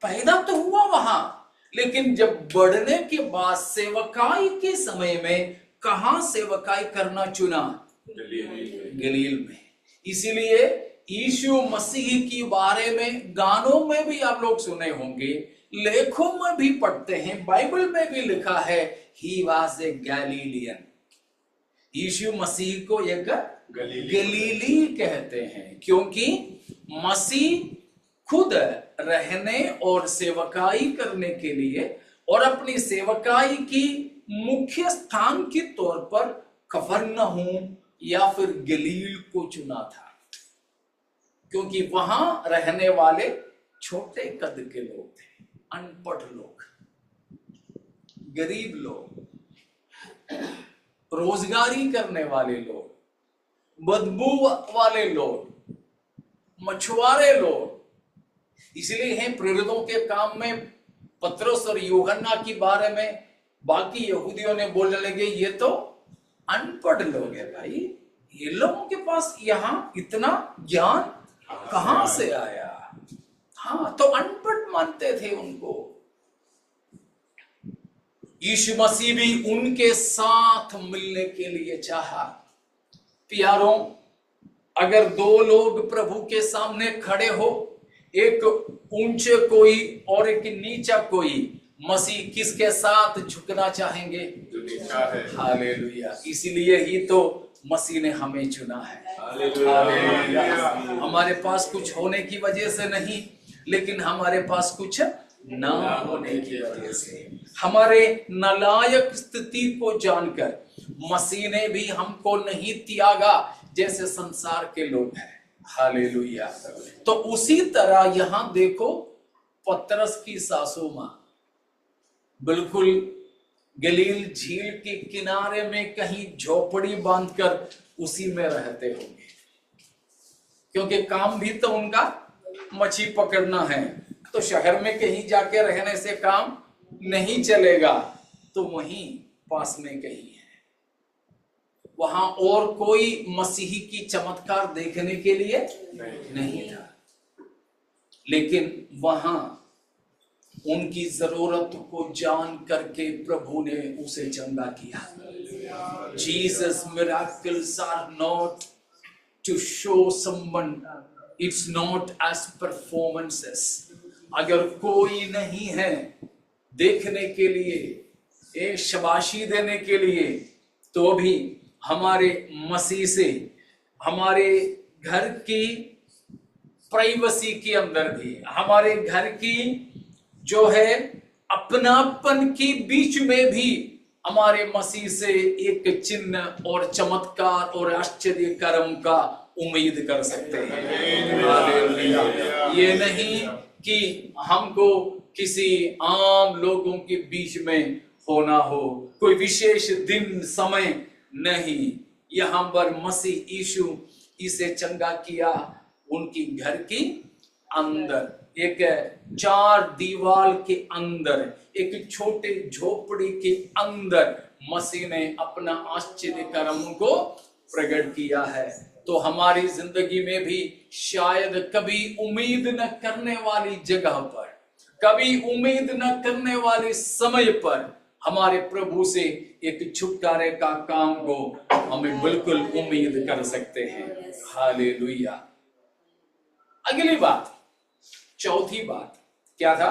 पैदा तो हुआ वहां, लेकिन जब बढ़ने के बाद सेवकाई के समय में कहां सेवकाई करना चुना? गलील में। इसीलिए यीशु मसीह के बारे में गानों में भी आप लोग सुने होंगे, लेखों में भी पढ़ते हैं, बाइबल में भी लिखा है, ही वाज ए गैलीलियन। यीशु मसीह को एक गलीली कहते हैं, क्योंकि मसीह खुद रहने और सेवकाई करने के लिए और अपनी सेवकाई की मुख्य स्थान के तौर पर कफरनहूम या फिर गलील को चुना था, क्योंकि वहां रहने वाले छोटे कद के लोग थे, अनपढ़ लोग, गरीब लोग, रोजगारी करने वाले लोग, बदबू वाले लोग, मछुआरे लोग। इसलिए हैं प्रेरितों के काम में पतरस और यूहन्ना के बारे में बाकी यहूदियों ने बोलने लगे, ये तो अनपढ़ लोग हैं भाई, ये लोगों के पास यहाँ इतना ज्ञान कहां से आया? हाँ, तो अनपढ़ मानते थे उनको। यीशु मसीह भी उनके साथ मिलने के लिए चाहा। प्यारों, अगर दो लोग प्रभु के सामने खड़े हो, एक ऊंचे कोई और एक नीचा कोई, मसीह किसके साथ झुकना चाहेंगे? जो नीचा है। हालेलुया। इसीलिए ही तो मसीह ने हमें चुना है। हालेलुया। हमारे पास कुछ होने की वजह से नहीं, लेकिन हमारे पास कुछ ना होने की वजह से, हमारे नालायक स्थिति को जानकर मसीह ने भी हमको नहीं त्यागा जैसे संसार के लोग हैं। हालेलुया। तो उसी तरह यहां देखो, पतरस की सासू मां बिल्कुल गलील झील के किनारे में कहीं झोपड़ी बांधकर उसी में रहते होंगे, क्योंकि काम भी तो उनका मछली पकड़ना है। तो शहर में कहीं जाके रहने से काम नहीं चलेगा, तो वहीं पास में कहीं है। वहां और कोई मसीही की चमत्कार देखने के लिए नहीं था, लेकिन वहां उनकी जरूरत को जान करके प्रभु ने उसे चंगा किया। Jesus miracles are not to show someone, it's not as performances. अगर कोई नहीं है देखने के लिए, शाबाशी देने के लिए, तो भी हमारे मसीह से हमारे घर की प्राइवेसी के अंदर भी, हमारे घर की जो है अपनापन के बीच में भी हमारे मसीह से एक चिन्ह और चमत्कार और आश्चर्य कर्म का उम्मीद कर सकते हैं। हालेलुया। ये नहीं कि हमको किसी आम लोगों के बीच में होना हो, कोई विशेष दिन समय नहीं। यहाँ पर मसीह यीशु इसे चंगा किया उनकी घर की अंदर, एक 4 दीवार के अंदर, एक छोटे झोपड़ी के अंदर मसीह ने अपना आश्चर्य कर्म को प्रकट किया है। तो हमारी जिंदगी में भी शायद कभी उम्मीद न करने वाली जगह पर, कभी उम्मीद न करने वाले समय पर हमारे प्रभु से एक छुटकारे का काम को हमें बिल्कुल उम्मीद कर सकते हैं। हालेलुया। अगली बात, चौथी बात क्या था?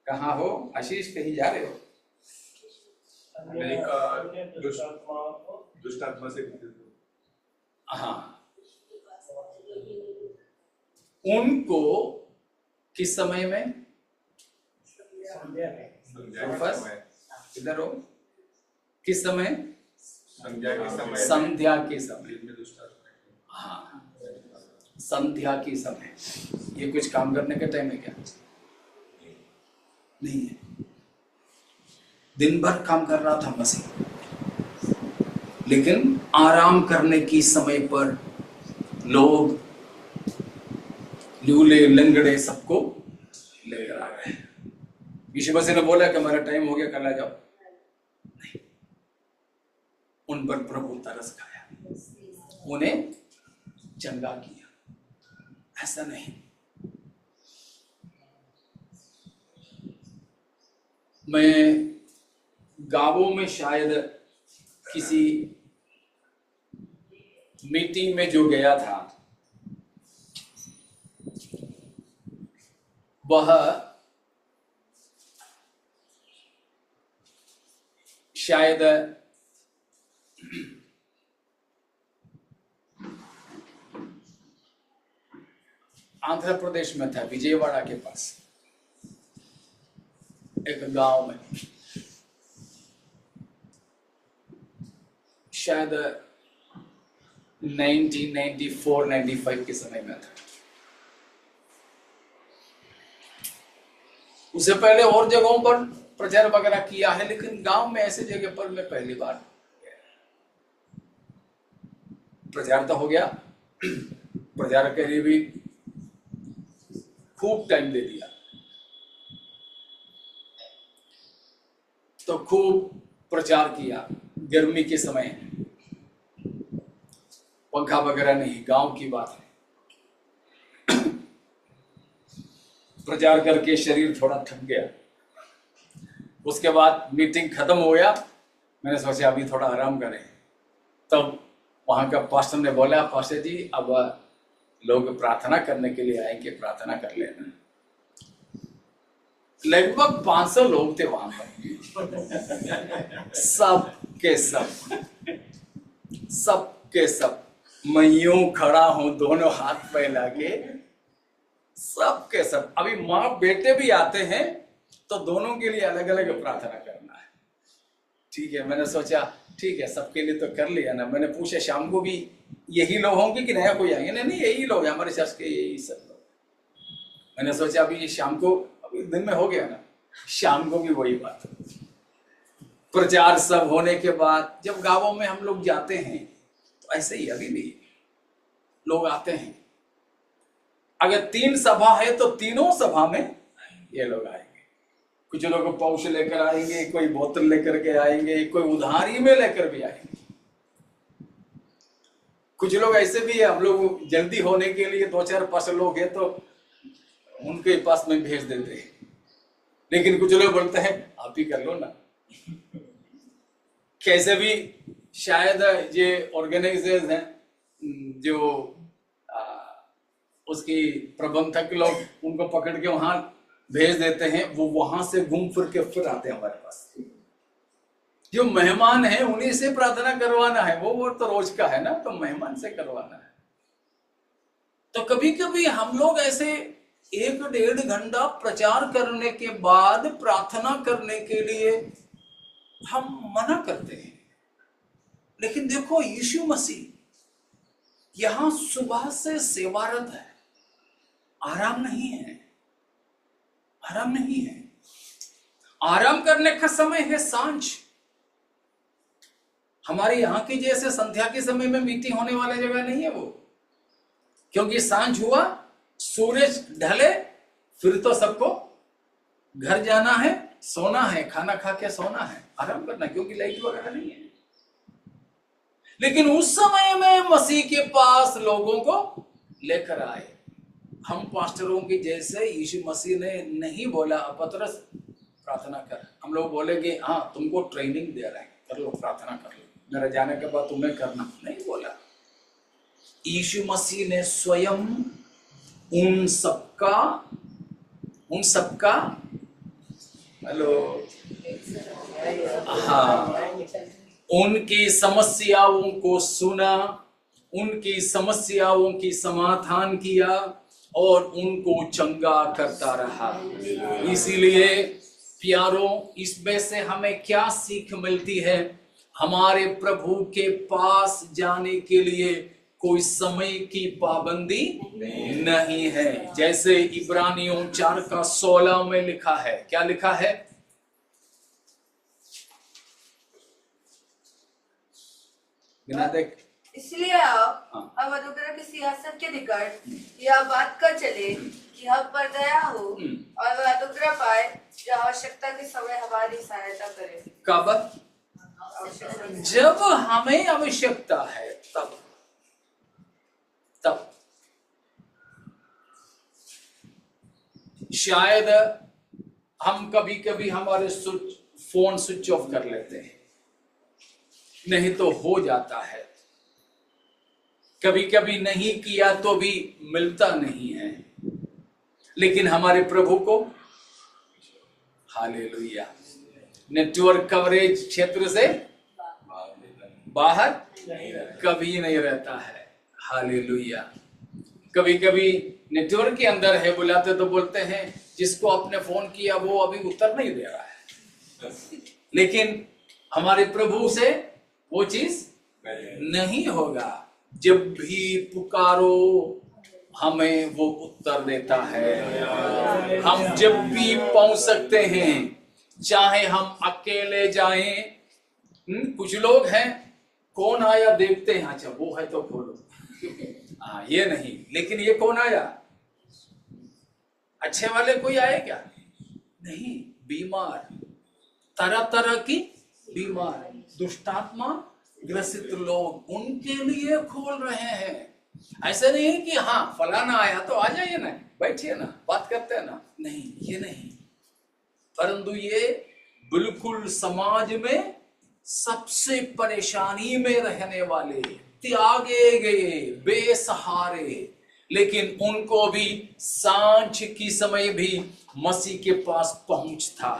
कहाँ हो आशीष, कहीं जा रहे हो? दुष्ट आत्मा से, हाँ, उनको किस समय में? इधर हो, किस समय? संध्या के समय। हाँ, संध्या के समय। ये कुछ काम करने का टाइम है क्या? नहीं है। दिन भर काम कर रहा था मसीह, लेकिन आराम करने की समय पर लोग लूले लंगड़े सबको लेकर आ गए। यीशु मसीह ने बोला कि मेरा टाइम हो गया, कल आ जाओ। नहीं, उन पर प्रभु तरस खाया, उन्हें चंगा किया। ऐसा नहीं। मैं गांवों में शायद किसी मीटिंग में जो गया था, वह शायद आंध्र प्रदेश में था, विजयवाड़ा के पास एक गांव में। शायद 1994-95 के समय में था। उससे पहले और जगहों पर प्रचार वगैरह किया है, लेकिन गांव में ऐसे जगह पर मैं पहली बार प्रचार तो हो गया। प्रचार के लिए भी खूब टाइम दे दिया, तो खूब प्रचार किया। गर्मी के समय पंखा वगैरह नहीं, गांव की बात है। प्रचार करके शरीर थोड़ा थक गया। उसके बाद मीटिंग खत्म हो गया, मैंने सोचा अभी थोड़ा आराम करें। तब वहां का पास्टर ने बोला, पास्टर जी अब लोग प्रार्थना करने के लिए आएंगे, प्रार्थना कर लेना। लगभग 500 लोग थे वहां पर। सब के सब मैं यूं खड़ा हूं, दोनों हाथ फैला के, सब के सब। अभी माँ बेटे भी आते हैं तो दोनों के लिए अलग अलग प्रार्थना करना है। ठीक है, मैंने सोचा ठीक है, सबके लिए तो कर लिया ना। मैंने पूछा शाम को भी यही लोग होंगे कि नया कोई आएंगे? नहीं, यही लोग हमारे चर्च के, यही सब लोग। मैंने सोचा अभी शाम को, अभी दिन में हो गया ना, शाम को भी वही बात। प्रचार सब होने के बाद जब गांवों में हम लोग जाते हैं तो ऐसे ही अभी भी लोग आते हैं। अगर 3 सभा है तो तीनों सभा में ये लोग आएंगे। कुछ लोग पाउच लेकर आएंगे, कोई बोतल लेकर के आएंगे, कोई उधारी में लेकर भी आएंगे। कुछ लोग ऐसे भी है, हम लोग जल्दी होने के लिए 2-4-5 लोग हैं तो उनके पास में भेज देते हैं, लेकिन कुछ लोग बोलते हैं आप ही कर लो ना। कैसे भी शायद ये ऑर्गेनाइजर्स हैं जो उसकी प्रबंधक लोग उनको पकड़ के वहां भेज देते हैं, वो वहां से घूम फिर के फिर आते हैं हमारे पास। जो मेहमान है उन्हीं से प्रार्थना करवाना है, वो तो रोज का है ना, तो मेहमान से करवाना है। तो कभी कभी हम लोग ऐसे 1-1.5 घंटा प्रचार करने के बाद प्रार्थना करने के लिए हम मना करते हैं। लेकिन देखो यीशु मसीह यहां सुबह से सेवारत है, आराम नहीं है, आराम नहीं है। आराम करने का समय है सांझ। हमारे यहां की जैसे संध्या के समय में मीटिंग होने वाला जगह नहीं है वो, क्योंकि सांझ हुआ, सूरज ढले, फिर तो सबको घर जाना है, सोना है, खाना खा के सोना है, आराम करना, क्योंकि लाइट वगैरह नहीं है। लेकिन उस समय में मसीह के पास लोगों को लेकर आए। हम पास्टरों की जैसे यीशु मसीह ने नहीं बोला पतरस प्रार्थना कर, हम लोग बोलेंगे हाँ तुमको ट्रेनिंग दे रहे हैं, कर लो प्रार्थना कर लो, मेरे जाने के बाद तुम्हें करना, नहीं बोला। यीशु मसीह ने स्वयं उन सबका हेलो हाँ उनकी समस्याओं को सुना, उनकी समस्याओं की समाधान किया और उनको चंगा करता रहा। इसीलिए प्यारों, इसमें से हमें क्या सीख मिलती है? हमारे प्रभु के पास जाने के लिए कोई समय की पाबंदी नहीं है। जैसे इब्रानियों 4:16 में लिखा है, क्या लिखा है? बिना देख इसलिए आप अब अनुग्रह के सियासत के निकट यह बात कर चले कि हम पर दया हो और वह अनुग्रह पाए जो आवश्यकता के समय हमारी सहायता करे। कब? जब हमें आवश्यकता है तब शायद हम कभी कभी हमारे फोन स्विच ऑफ कर लेते हैं, नहीं तो हो जाता है। कभी कभी नहीं किया तो भी मिलता नहीं है, लेकिन हमारे प्रभु को हालेलुया नेटवर्क कवरेज क्षेत्र से बाहर कभी नहीं रहता है। हालेलुया। कभी कभी नेटवर्क के अंदर है, बुलाते तो बोलते हैं जिसको आपने फोन किया वो अभी उत्तर नहीं दे रहा है, लेकिन हमारे प्रभु से वो चीज नहीं होगा। जब भी पुकारो हमें वो उत्तर देता है। हम जब भी पहुंच सकते हैं, चाहे हम अकेले जाएं। कुछ लोग हैं कौन आया देखते हैं, अच्छा वो है तो खोलो, हाँ ये नहीं, लेकिन ये कौन आया? अच्छे वाले कोई आए क्या? नहीं, बीमार, तरह तरह की बीमार, दुष्टात्मा ग्रसित लोग, उनके लिए खोल रहे हैं। ऐसा नहीं है कि हाँ फलाना आया तो आ जाइए ना, बैठिए ना, बात करते हैं ना, नहीं, ये नहीं। परंतु ये बिल्कुल समाज में सबसे परेशानी में रहने वाले, त्यागे गए, बेसहारे, लेकिन उनको भी सांझ की समय भी मसीह के पास पहुंच था।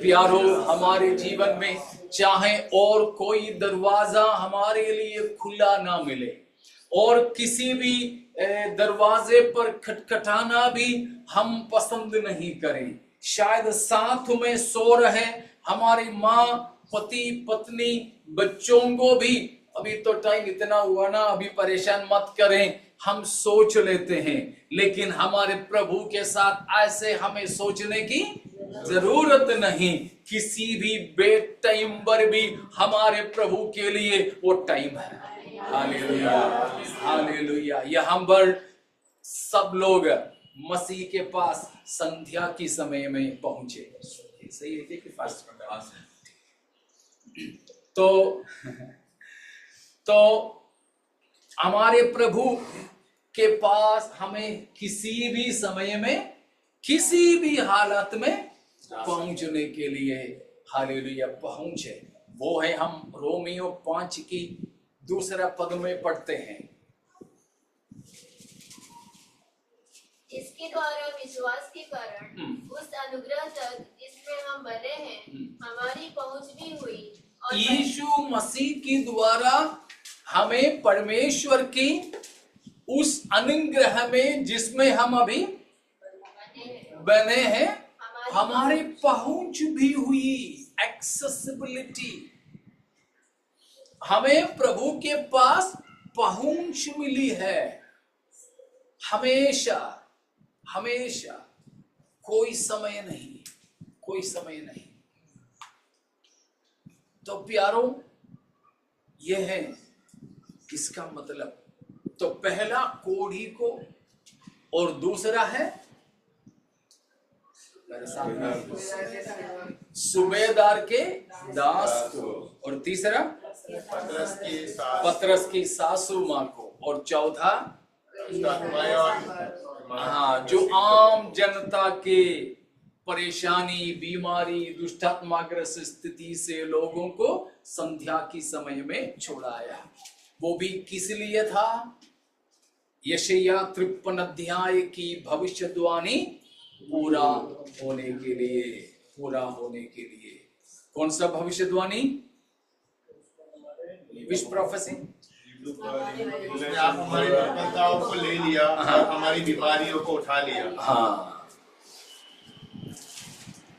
प्यारो, हमारे जीवन में चाहे और कोई दरवाजा हमारे लिए खुला ना मिले और किसी भी दरवाजे पर खटखटाना भी हम पसंद नहीं करें। शायद साथ में सो रहे हमारी माँ, पति, पत्नी, बच्चों को भी अभी तो टाइम इतना हुआ ना, अभी परेशान मत करें, हम सोच लेते हैं। लेकिन हमारे प्रभु के साथ ऐसे हमें सोचने की जरूरत नहीं। किसी भी बेड टाइम पर भी हमारे प्रभु के लिए वो टाइम है। Hallelujah, hallelujah. यहाँ पर सब लोग मसीह के पास संध्या की समय में पहुंचे। सही है कि फास्ट तो हमारे प्रभु के पास हमें किसी भी समय में किसी भी हालत में पहुंचने के लिए हालेलुया पहुंचे। वो है हम रोमियो 5 की 2 पद में पढ़ते हैं। इसके द्वारा विश्वास के कारण उस अनुग्रह तक जिसमें हम बने हैं हमारी पहुंच भी हुई। और यीशु मसीह की द्वारा हमें परमेश्वर की उस अनुग्रह में जिसमें हम अभी बने हैं हमारी पहुंच भी हुई। एक्सेसिबिलिटी, हमें प्रभु के पास पहुंच मिली है। हमेशा हमेशा, कोई समय नहीं, कोई समय नहीं। तो प्यारो, यह है इसका मतलब। तो पहला कोढ़ी को और दूसरा है सूबेदार के दास को और तीसरा पतरस की सासू माँ को और चौथा हाँ, जो आम जनता के परेशानी, बीमारी, दुष्टात्माग्रस्त स्थिति से लोगों को संध्या की समय में छुड़ाया। वो भी किस लिए था? यशायाह 53 अध्याय की भविष्यवाणी पूरा होने के लिए, पूरा होने के लिए। कौन सा भविष्यवाणी? विच प्रोफेसी? आप हमारी दुर्बलताओं को ले लिया और हमारी बीमारियों को उठा लिया। हाँ,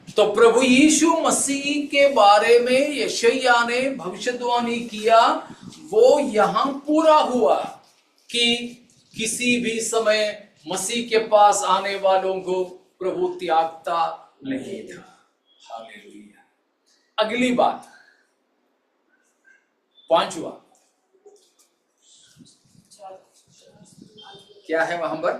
तो प्रभु यीशु मसीह के बारे में यशायाह ने भविष्यवाणी किया, वो यहां पूरा हुआ कि किसी भी समय मसीह के पास आने वालों को प्रभु त्यागता नहीं था। हालेलुया। अगली बात, पांचवा क्या है वहां पर?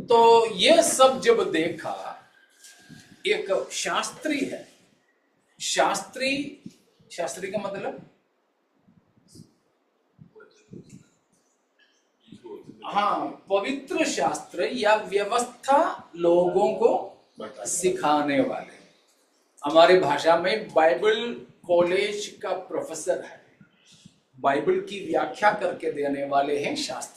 तो ये सब जब देखा, एक शास्त्री है। शास्त्री का मतलब हाँ, पवित्र शास्त्र या व्यवस्था लोगों को सिखाने वाले। हमारे भाषा में बाइबल कॉलेज का प्रोफेसर है, बाइबल की व्याख्या करके देने वाले हैं Shastri.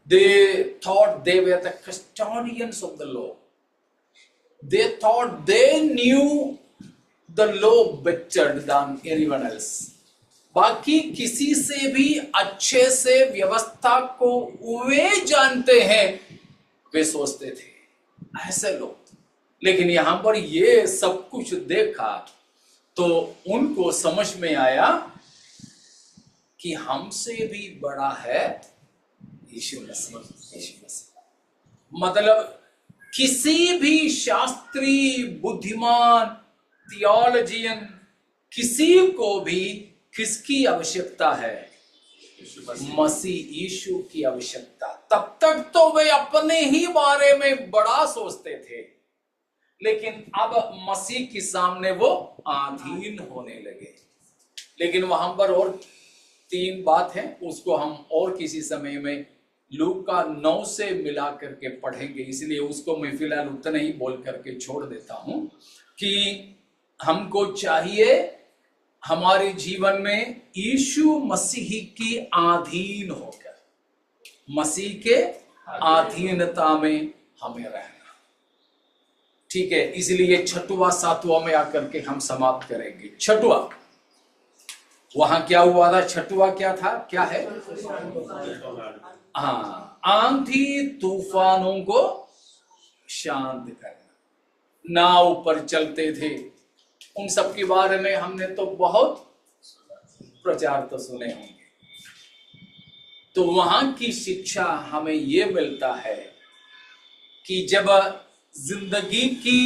They thought they were the custodians of the law. They thought they knew the law better than anyone else. बाकी किसी से भी अच्छे से व्यवस्था को वे जानते हैं, वे सोचते थे ऐसे लोग। लेकिन यहां पर ये सब कुछ देखा तो उनको समझ में आया कि हमसे भी बड़ा है यीशु मसीह। मतलब किसी भी शास्त्री, बुद्धिमान, थियोलॉजियन, किसी को भी किसकी आवश्यकता है? मसीह यीशु की आवश्यकता। तब तक तो वे अपने ही बारे में बड़ा सोचते थे, लेकिन अब मसीह के सामने वो अधीन होने लगे। लेकिन वहां पर और 3 बात है, उसको हम और किसी समय में लूका 9 से मिला करके पढ़ेंगे, इसलिए उसको मैं फिलहाल उतना ही बोल करके छोड़ देता हूं कि हमको चाहिए हमारे जीवन में यीशु मसीह की अधीन होकर, मसीह के अधीनता में हमें रहना। ठीक है, इसलिए 6वां 7वां में आकर के हम समाप्त करेंगे। 6वां वहां क्या हुआ था? 6वां क्या था? क्या है? हाँ, आंधी तूफानों को शांत करना। नाव पर चलते थे, उन सब के बारे में हमने तो बहुत प्रचार तो सुने होंगे। तो वहां की शिक्षा हमें ये मिलता है कि जब जिंदगी की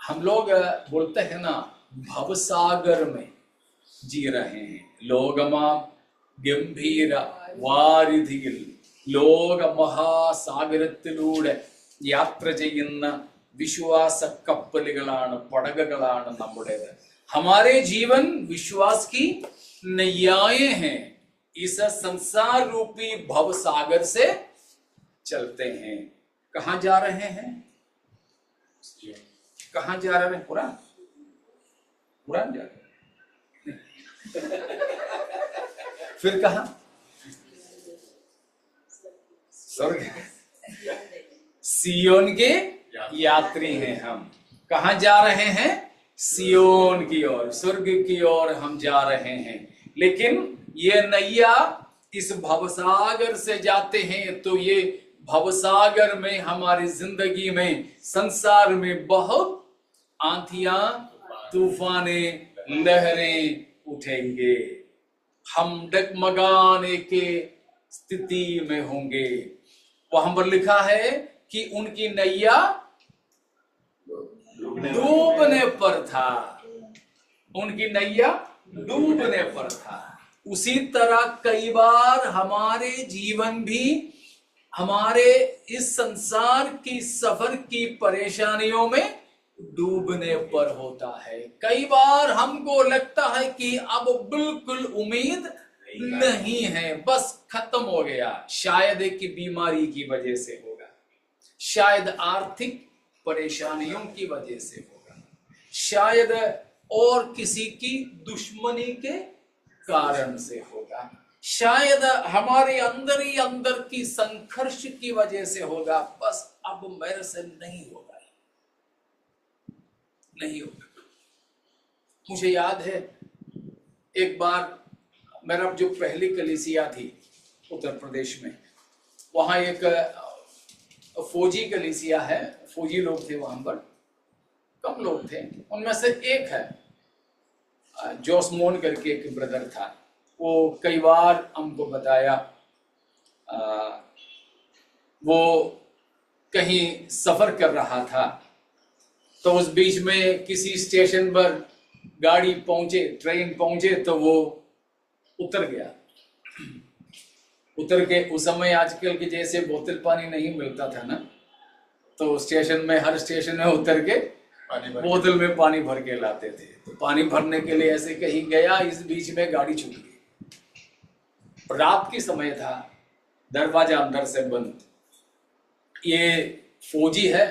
हम लोग बोलते हैं ना भवसागर में जी रहे हैं, लोगमा गंभीर वारिधिയിൽ ലോക മഹാസാഗരത്തിലൂടെ യാത്ര ചെയ്യുന്ന विश्वास കപ്പലുകളാണ്, പടകകളാണ് നമ്മുടേത്। हमारे जीवन विश्वास की नैयाएं हैं, इस संसार रूपी भव सागर से चलते हैं। कहां जा रहे हैं? कहां जा रहे हैं? कुरान कुरान जा रहे हैं। फिर कहां? स्वर्ग। सियोन के यात्री हैं हम। कहां जा रहे हैं? सियोन की ओर, स्वर्ग की ओर हम जा रहे हैं। लेकिन ये नैया इस भवसागर से जाते हैं तो ये भवसागर में हमारी जिंदगी में, संसार में बहुत आंधियां, तूफाने, लहरें उठेंगे। हम डगमगाने के स्थिति में होंगे। वहां पर लिखा है कि उनकी नैया डूबने पर था, उनकी नैया डूबने पर था। उसी तरह कई बार हमारे जीवन भी हमारे इस संसार की सफर की परेशानियों में डूबने पर होता है। कई बार हमको लगता है कि अब बिल्कुल उम्मीद नहीं है, बस खत्म हो गया। शायद एक बीमारी की वजह से होगा, शायद आर्थिक परेशानियों की वजह से होगा, शायद और किसी की दुश्मनी के कारण से होगा, शायद हमारे अंदर ही अंदर की संघर्ष की वजह से होगा। बस अब मेरे से नहीं होगा, नहीं होगा। मुझे याद है एक बार मेरा जो पहली कलीसिया थी उत्तर प्रदेश में, वहां एक फौजी कलीसिया है, फौजी लोग थे वहां पर, कम लोग थे। उनमें से एक है जोसमोन करके एक ब्रदर था, वो कई बार हमको बताया वो कहीं सफर कर रहा था तो उस बीच में किसी स्टेशन पर गाड़ी पहुंचे, ट्रेन पहुंचे तो वो उतर गया। उतर के उस समय आजकल के जैसे बोतल पानी नहीं मिलता था ना, तो स्टेशन में, हर स्टेशन में उतर के बोतल में पानी भर के लाते थे। तो पानी भरने के लिए ऐसे कहीं गया, इस बीच में गाड़ी छूट गई। रात की समय था, दरवाजा अंदर से बंद। ये फौजी है,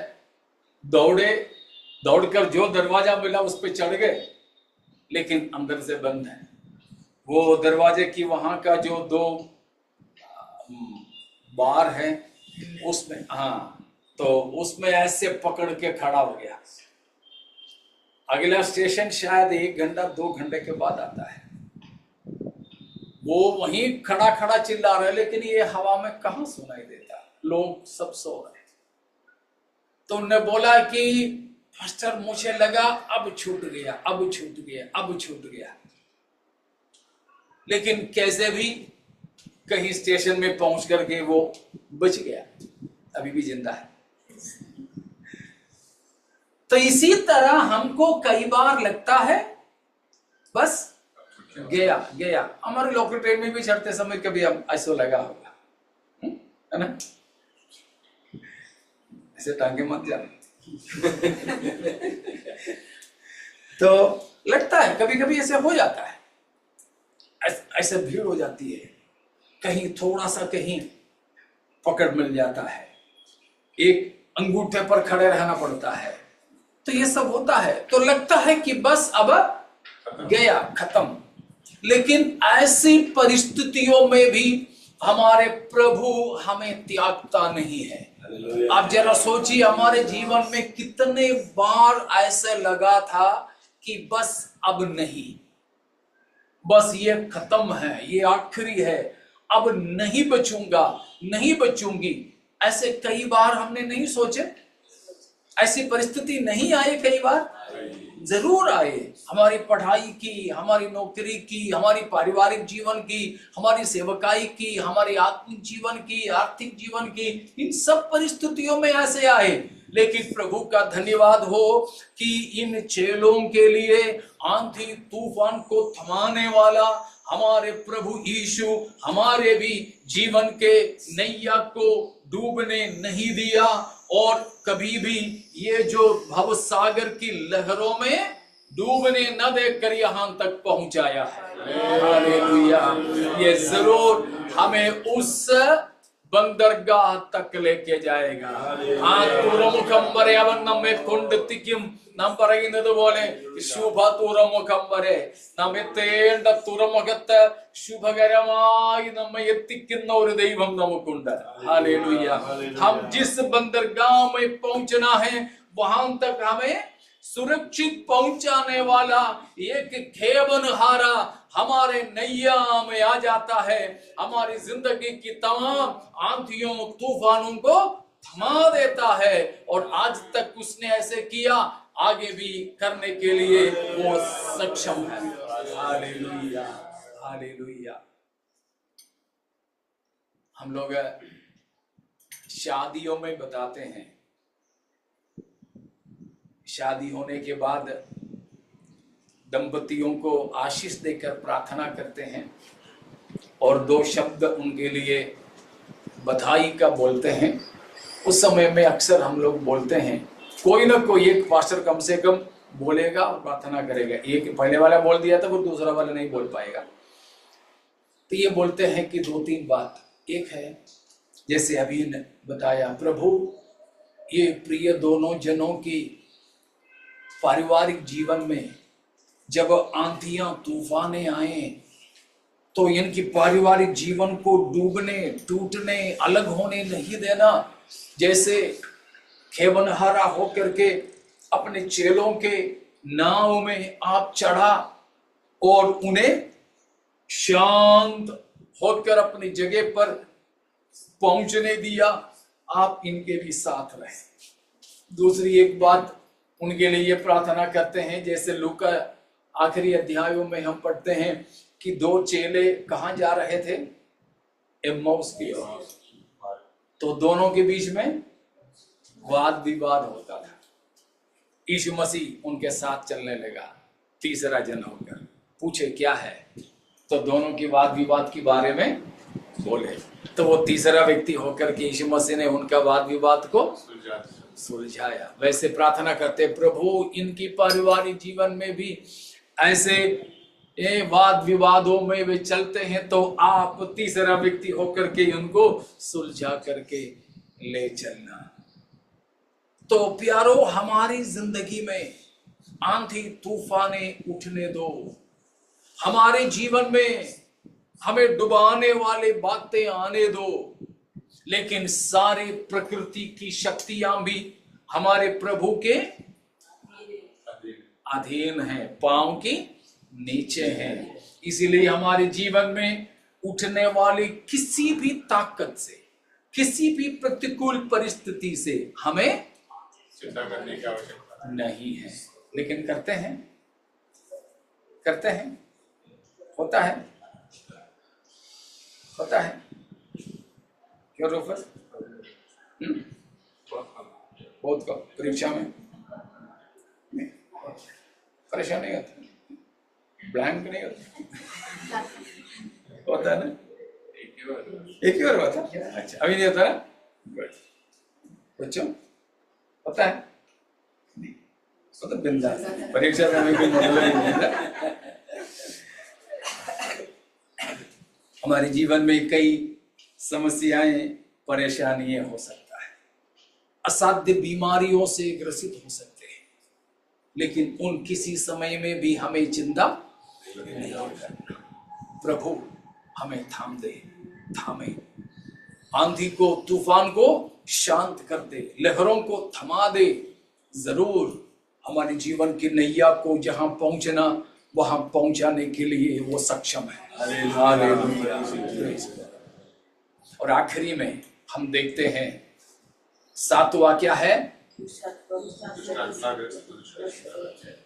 दौड़कर जो दरवाजा मिला उस पे चढ़ गए, लेकिन अंदर से बंद है। वो दरवाजे की वहां का जो 2 बार है उसमें, तो उसमें ऐसे पकड़ के खड़ा हो गया। अगला स्टेशन शायद 1 घंटा 2 घंटे के बाद आता है। वो वहीं खड़ा खड़ा चिल्ला रहा है, लेकिन ये हवा में कहां सुनाई देता, लोग सब सो रहे। तो उन्होंने बोला कि मास्टर मुझे लगा अब छूट गया, अब छूट गया, अब छूट गया। लेकिन कैसे भी कहीं स्टेशन में पहुंच करके वो बच गया, अभी भी जिंदा है। तो इसी तरह हमको कई बार लगता है बस गया गया। हमारे लोकल ट्रेन में भी चढ़ते समय कभी हम ऐसा लगा होगा, है ना? ऐसे टांगे मत जाना। तो लगता है कभी कभी ऐसे हो जाता है, ऐसे भीड़ हो जाती है, कहीं थोड़ा सा कहीं पकड़ मिल जाता है, एक अंगूठे पर खड़े रहना पड़ता है, तो ये सब होता है। तो लगता है कि बस अब गया, खत्म। लेकिन ऐसी परिस्थितियों में भी हमारे प्रभु हमें त्यागता नहीं है। आप जरा सोचिए, हमारे जीवन में कितने बार ऐसे लगा था कि बस अब नहीं, बस ये खत्म है, ये आखिरी है, अब नहीं बचूंगा, नहीं बचूंगी। ऐसे कई बार हमने नहीं सोचे, ऐसी परिस्थिति नहीं आई कई बार? जरूर आए। हमारी पढ़ाई की, हमारी नौकरी की, हमारी पारिवारिक जीवन की, हमारी सेवकाई की, हमारी आत्मिक जीवन की, आर्थिक जीवन की, इन सब परिस्थितियों में ऐसे आए। लेकिन प्रभु का धन्यवाद हो कि इन चेलों के लिए आंधी तूफान को थमाने वाला हमारे प्रभु यीशु हमारे भी जीवन के नैया को डूबने नहीं दिया और कभी भी ये जो भवसागर की लहरों में डूबने न देकर यहाँ तक पहुंचाया है। हालेलुया। ये जरूर हमें उस बंदरगाह तक लेके जाएगा। തുറമുഖം വരെ അവൻ നമ്മെ കൊണ്ടെത്തിക്കും. നാം പറയുന്നത് പോലെ ശുഭ തുറമുഖം വരെ നാം എത്തേണ്ട തുറമുഖത്ത് ശുഭകരമായി നമ്മെ എത്തിക്കുന്ന ഒരു ദൈവം നമുക്കുണ്ട്. हालेलुया। हम जिस बंदरगाह में पहुंचना है वहां तक हमें सुरक्षित पहुंचाने वाला एक खेवनहारा हमारे नैया में आ जाता है। हमारी जिंदगी की तमाम आंधियों तूफानों को थमा देता है और आज तक उसने ऐसे किया, आगे भी करने के लिए वो सक्षम है। Hallelujah, hallelujah. हम लोग शादियों में बताते हैं, शादी होने के बाद दंपतियों को आशीष देकर प्रार्थना करते हैं और 2 शब्द उनके लिए बधाई का बोलते हैं। उस समय में अक्सर हम लोग बोलते हैं, कोई ना कोई एक पास्टर कम से कम बोलेगा और प्रार्थना करेगा। एक पहले वाला बोल दिया था, वो दूसरा वाला नहीं बोल पाएगा। तो ये बोलते हैं कि 2-3 बात। एक है जैसे अभी ने बताया, प्रभु ये प्रिय दोनों जनों की पारिवारिक जीवन में जब आंधियां तूफाने आए तो इनकी पारिवारिक जीवन को डूबने, टूटने, अलग होने नहीं देना। जैसे खेवनहारा होकर के अपने चेलों के नाव में आप चढ़ा और उन्हें शांत होकर अपनी जगह पर पहुंचने दिया, आप इनके भी साथ रहे। दूसरी एक बात उनके लिए प्रार्थना करते हैं, जैसे लूका आखिरी अध्यायों में हम पढ़ते हैं कि 2 चेले कहाँ जा रहे थे? एम्माउस की ओर। तो दोनों के बीच में वाद विवाद होता था। यीशु मसीह उनके साथ चलने लगा, तीसरा जन होकर पूछे क्या है, तो दोनों की वाद विवाद के बारे में बोले। तो वो तीसरा व्यक्ति होकर के यीशु मसीह ने उनका वाद विवाद को सुलझाया। वैसे प्रार्थना करते, प्रभु इनकी पारिवारिक जीवन में भी ऐसे वाद विवादों में वे चलते हैं तो आप तीसरा व्यक्ति होकर के उनको सुलझा करके ले चलना। तो प्यारो, हमारी जिंदगी में आंधी तूफाने उठने दो, हमारे जीवन में हमें डुबाने वाले बातें आने दो, लेकिन सारी प्रकृति की शक्तियां भी हमारे प्रभु के अधीन है, पांव के नीचे है। इसीलिए हमारे जीवन में उठने वाली किसी भी ताकत से, किसी भी प्रतिकूल परिस्थिति से हमें चिंता करने की आवश्यकता नहीं है। लेकिन करते हैं, करते हैं, होता है, होता है। क्यों रूफस? बहुत का परीक्षा में परेशान नहीं होता, ब्लैंक नहीं होता, होता है ना? एक ही बार हुआ था। अच्छा, अभी नहीं होता ना? बच्चों होता है, तो बिंदास परीक्षा में हमें कोई मतलब नहीं होता। हमारे जीवन में कई समस्याएं, परेशानियां हो सकता है, असाध्य बीमारियों से ग्रसित हो सकते हैं, लेकिन उन किसी समय में भी हमें चिंता नहीं करना। प्रभु हमें थाम दे, थामे, आंधी को, तूफान को शांत कर दे, लहरों को थमा दे। जरूर हमारे जीवन की नैया को जहां पहुंचना वहां पहुंचाने के लिए वो सक्षम है। हालेलुया। और आखिरी में हम देखते हैं 7वां क्या है?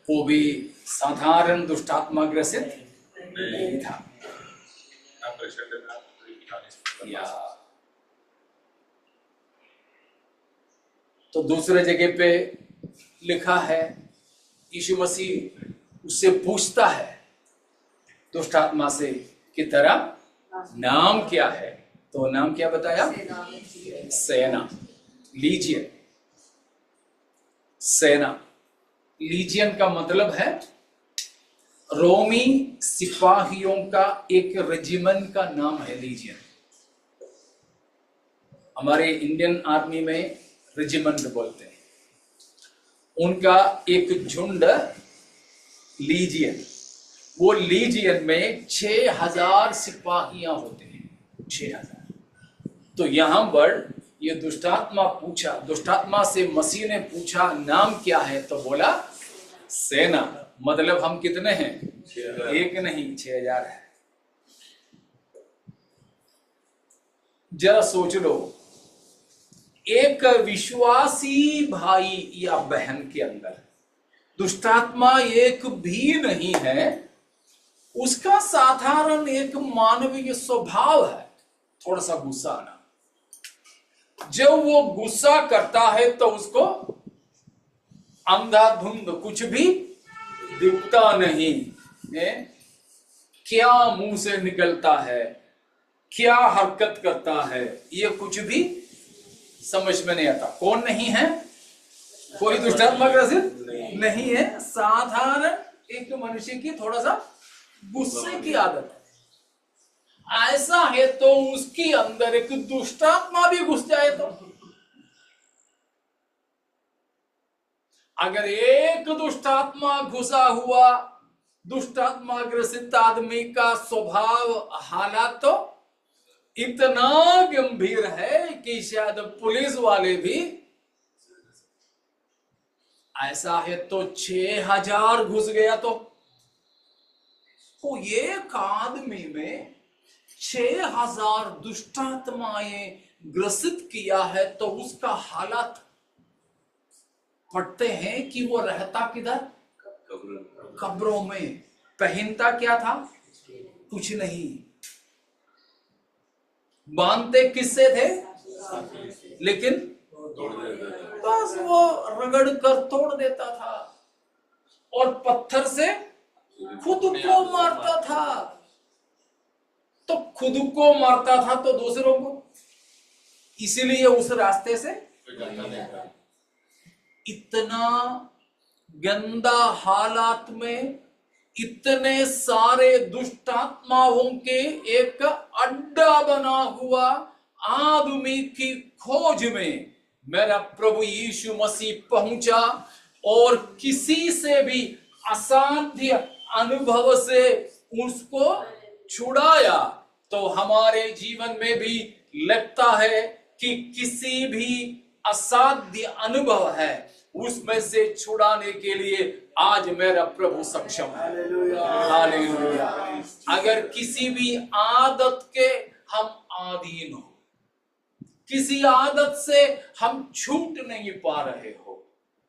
वो भी साधारण दुष्टात्मा ग्रसित नहीं था। या तो दूसरे जगह पे लिखा है, यीशु मसीह उससे पूछता है दुष्टात्मा से कि तेरा नाम क्या है? तो नाम क्या बताया? सेना, लीजियन। सेना, लीजियन का मतलब है रोमी सिपाहियों का एक रेजिमेंट का नाम है लीजियन। हमारे इंडियन आर्मी में रेजिमेंट बोलते हैं, उनका एक झुंड लीजियन। वो लीजियन में 6000 सिपाहियां होते हैं, 6000। तो यहां पर ये दुष्टात्मा से मसीह ने पूछा नाम क्या है? तो बोला सेना। मतलब हम कितने हैं? एक नहीं, 6000 है। जरा सोच लो, एक विश्वासी भाई या बहन के अंदर दुष्टात्मा एक भी नहीं है, उसका साधारण एक मानवीय स्वभाव है थोड़ा सा गुस्सा आना। जब वो गुस्सा करता है तो उसको अंधाधुंध कुछ भी दिखता नहीं है, क्या मुंह से निकलता है, क्या हरकत करता है, ये कुछ भी समझ में नहीं आता। कौन नहीं है? कोई दुष्टात्मा ग्रसित नहीं है, साधारण एक मनुष्य की थोड़ा सा गुस्से की आदत है। ऐसा है तो उसके अंदर एक दुष्टात्मा भी घुस जाए तो, अगर एक दुष्टात्मा घुसा हुआ दुष्टात्मा ग्रसित आदमी का स्वभाव हालात तो इतना गंभीर है कि शायद पुलिस वाले भी, ऐसा है तो 6000 घुस गया तो एक आदमी में 6000 दुष्टात्माएं ग्रसित किया है तो उसका हालात पढ़ते हैं कि वो रहता किधर? कब्रों में। पहनता क्या था? कुछ नहीं। बांधते किससे थे? लेकिन बस वो रगड़ कर तोड़ देता था और पत्थर से खुद को मारता था। तो खुद को मारता था तो दूसरों को, इसीलिए उस रास्ते से इतना गंदा हालात में इतने सारे दुष्टात्माओं के एक अड्डा बना हुआ आदमी की खोज में मेरा प्रभु यीशु मसीह पहुंचा और किसी से भी असाध्य अनुभव से उसको छुड़ाया। तो हमारे जीवन में भी लगता है कि किसी भी असाध्य अनुभव है उसमें से छुड़ाने के लिए आज मेरा प्रभु सक्षम है। हालेलुया। अगर किसी भी आदत के हम आधीन हो, किसी आदत से हम छूट नहीं पा रहे हो,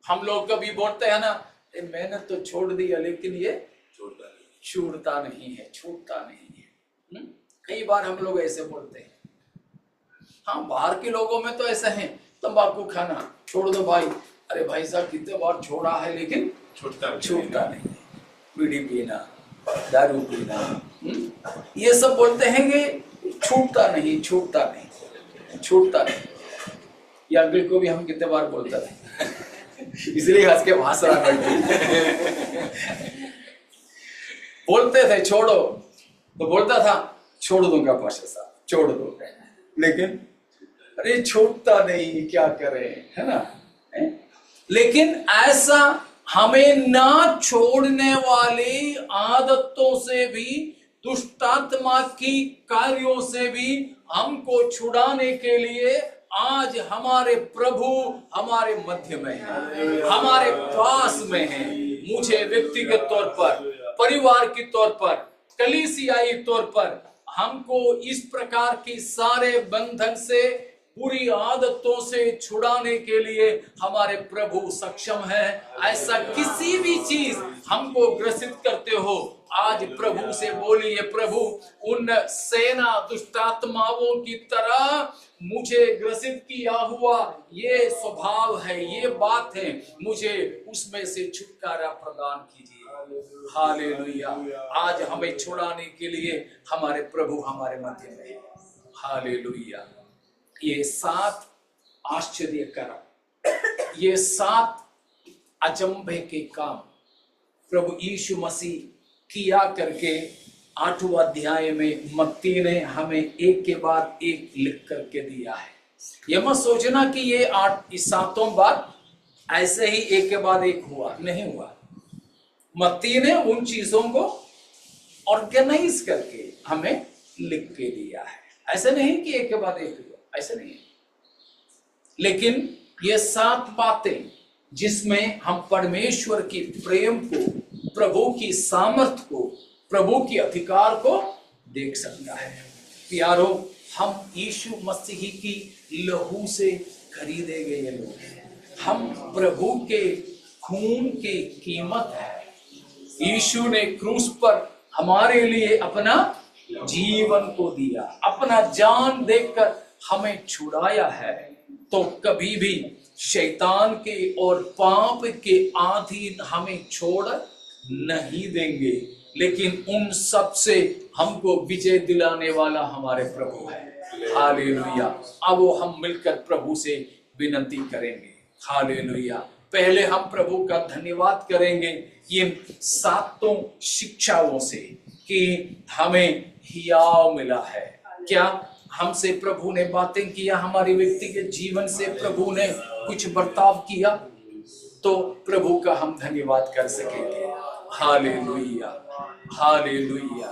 हम लोग कभी बोलते हैं ना, मैंने तो छोड़ दिया लेकिन ये छूटता नहीं है, छूटता नहीं है। कई बार हम लोग ऐसे बोलते हैं। हाँ, बाहर के लोगों में तो ऐसा है, तंबाकू खाना छोड़ दो भाई। अरे भाई साहब, कितने बार छोड़ा है लेकिन छूटता नहीं है। बीड़ी पीना, दारू पीना, ये सब बोलते हैं कि छूटता नहीं, छूटता नहीं, छूटता नहीं। ये अंकल को भी हम कितने बार बोलते थे, इसलिए हंस के भाष रहा करते बोलते थे छोड़ो, तो बोलता था छोड़ दूंगा पाशा साहब, छोड़ दो, लेकिन अरे छूटता नहीं, क्या करें, है ना। लेकिन ऐसा हमें ना छोड़ने वाली आदतों से भी, दुष्टात्मा की कार्यों से भी हमको छुड़ाने के लिए आज हमारे प्रभु हमारे मध्य में है, हमारे पास में है। मुझे व्यक्तिगत तौर पर, परिवार के तौर पर, कलीसियाई तौर पर हमको इस प्रकार की सारे बंधन से बुरी आदतों से छुड़ाने के लिए हमारे प्रभु सक्षम है। ऐसा किसी भी चीज हमको ग्रसित करते हो, आज प्रभु से बोलिए, प्रभु उन सेना दुष्टात्माओं की तरह मुझे ग्रसित किया हुआ ये स्वभाव है, ये बात है, मुझे उसमें से छुटकारा प्रदान कीजिए। हालेलुया। आज हमें छुड़ाने के लिए हमारे प्रभु हमारे मध्य में है। हालेलुया। ये 7 आश्चर्य कर, ये 7 अचंभे के काम प्रभु यीशु मसीह किया करके 8वें अध्याय में मत्ती ने हमें एक के बाद एक लिख करके दिया है। ये मत सोचना कि ये 7 बार ऐसे ही एक के बाद एक हुआ, नहीं हुआ। मत्ती ने उन चीजों को ऑर्गेनाइज करके हमें लिख के दिया है। ऐसे नहीं कि एक के बाद एक हुआ, ऐसे नहीं है। लेकिन ये 7 बातें जिसमें हम परमेश्वर की प्रेम को, प्रभु की सामर्थ को, प्रभु की अधिकार को देख सकता है। प्यारो, हम यीशु मसीह की लहू से खरीदे गए लोग हैं। हम प्रभु के खून की कीमत है। यीशु ने क्रूस पर हमारे लिए अपना जीवन को दिया, अपना जान देकर हमें छुड़ाया है। तो कभी भी शैतान के और पाप के अधीन हमें छोड़ नहीं देंगे, लेकिन उन सब से हमको विजय दिलाने वाला हमारे प्रभु है। हालेलुया। अब हम मिलकर प्रभु से विनती करेंगे। हालेलुया। पहले हम प्रभु का धन्यवाद करेंगे इन 7 शिक्षाओं से कि हमें हियाव मिला है। क्या हमसे प्रभु ने बातें किया, हमारी व्यक्तिगत जीवन से प्रभु ने कुछ बर्ताव किया, तो प्रभु का हम धन्यवाद कर सकेंगे। Hallelujah, hallelujah.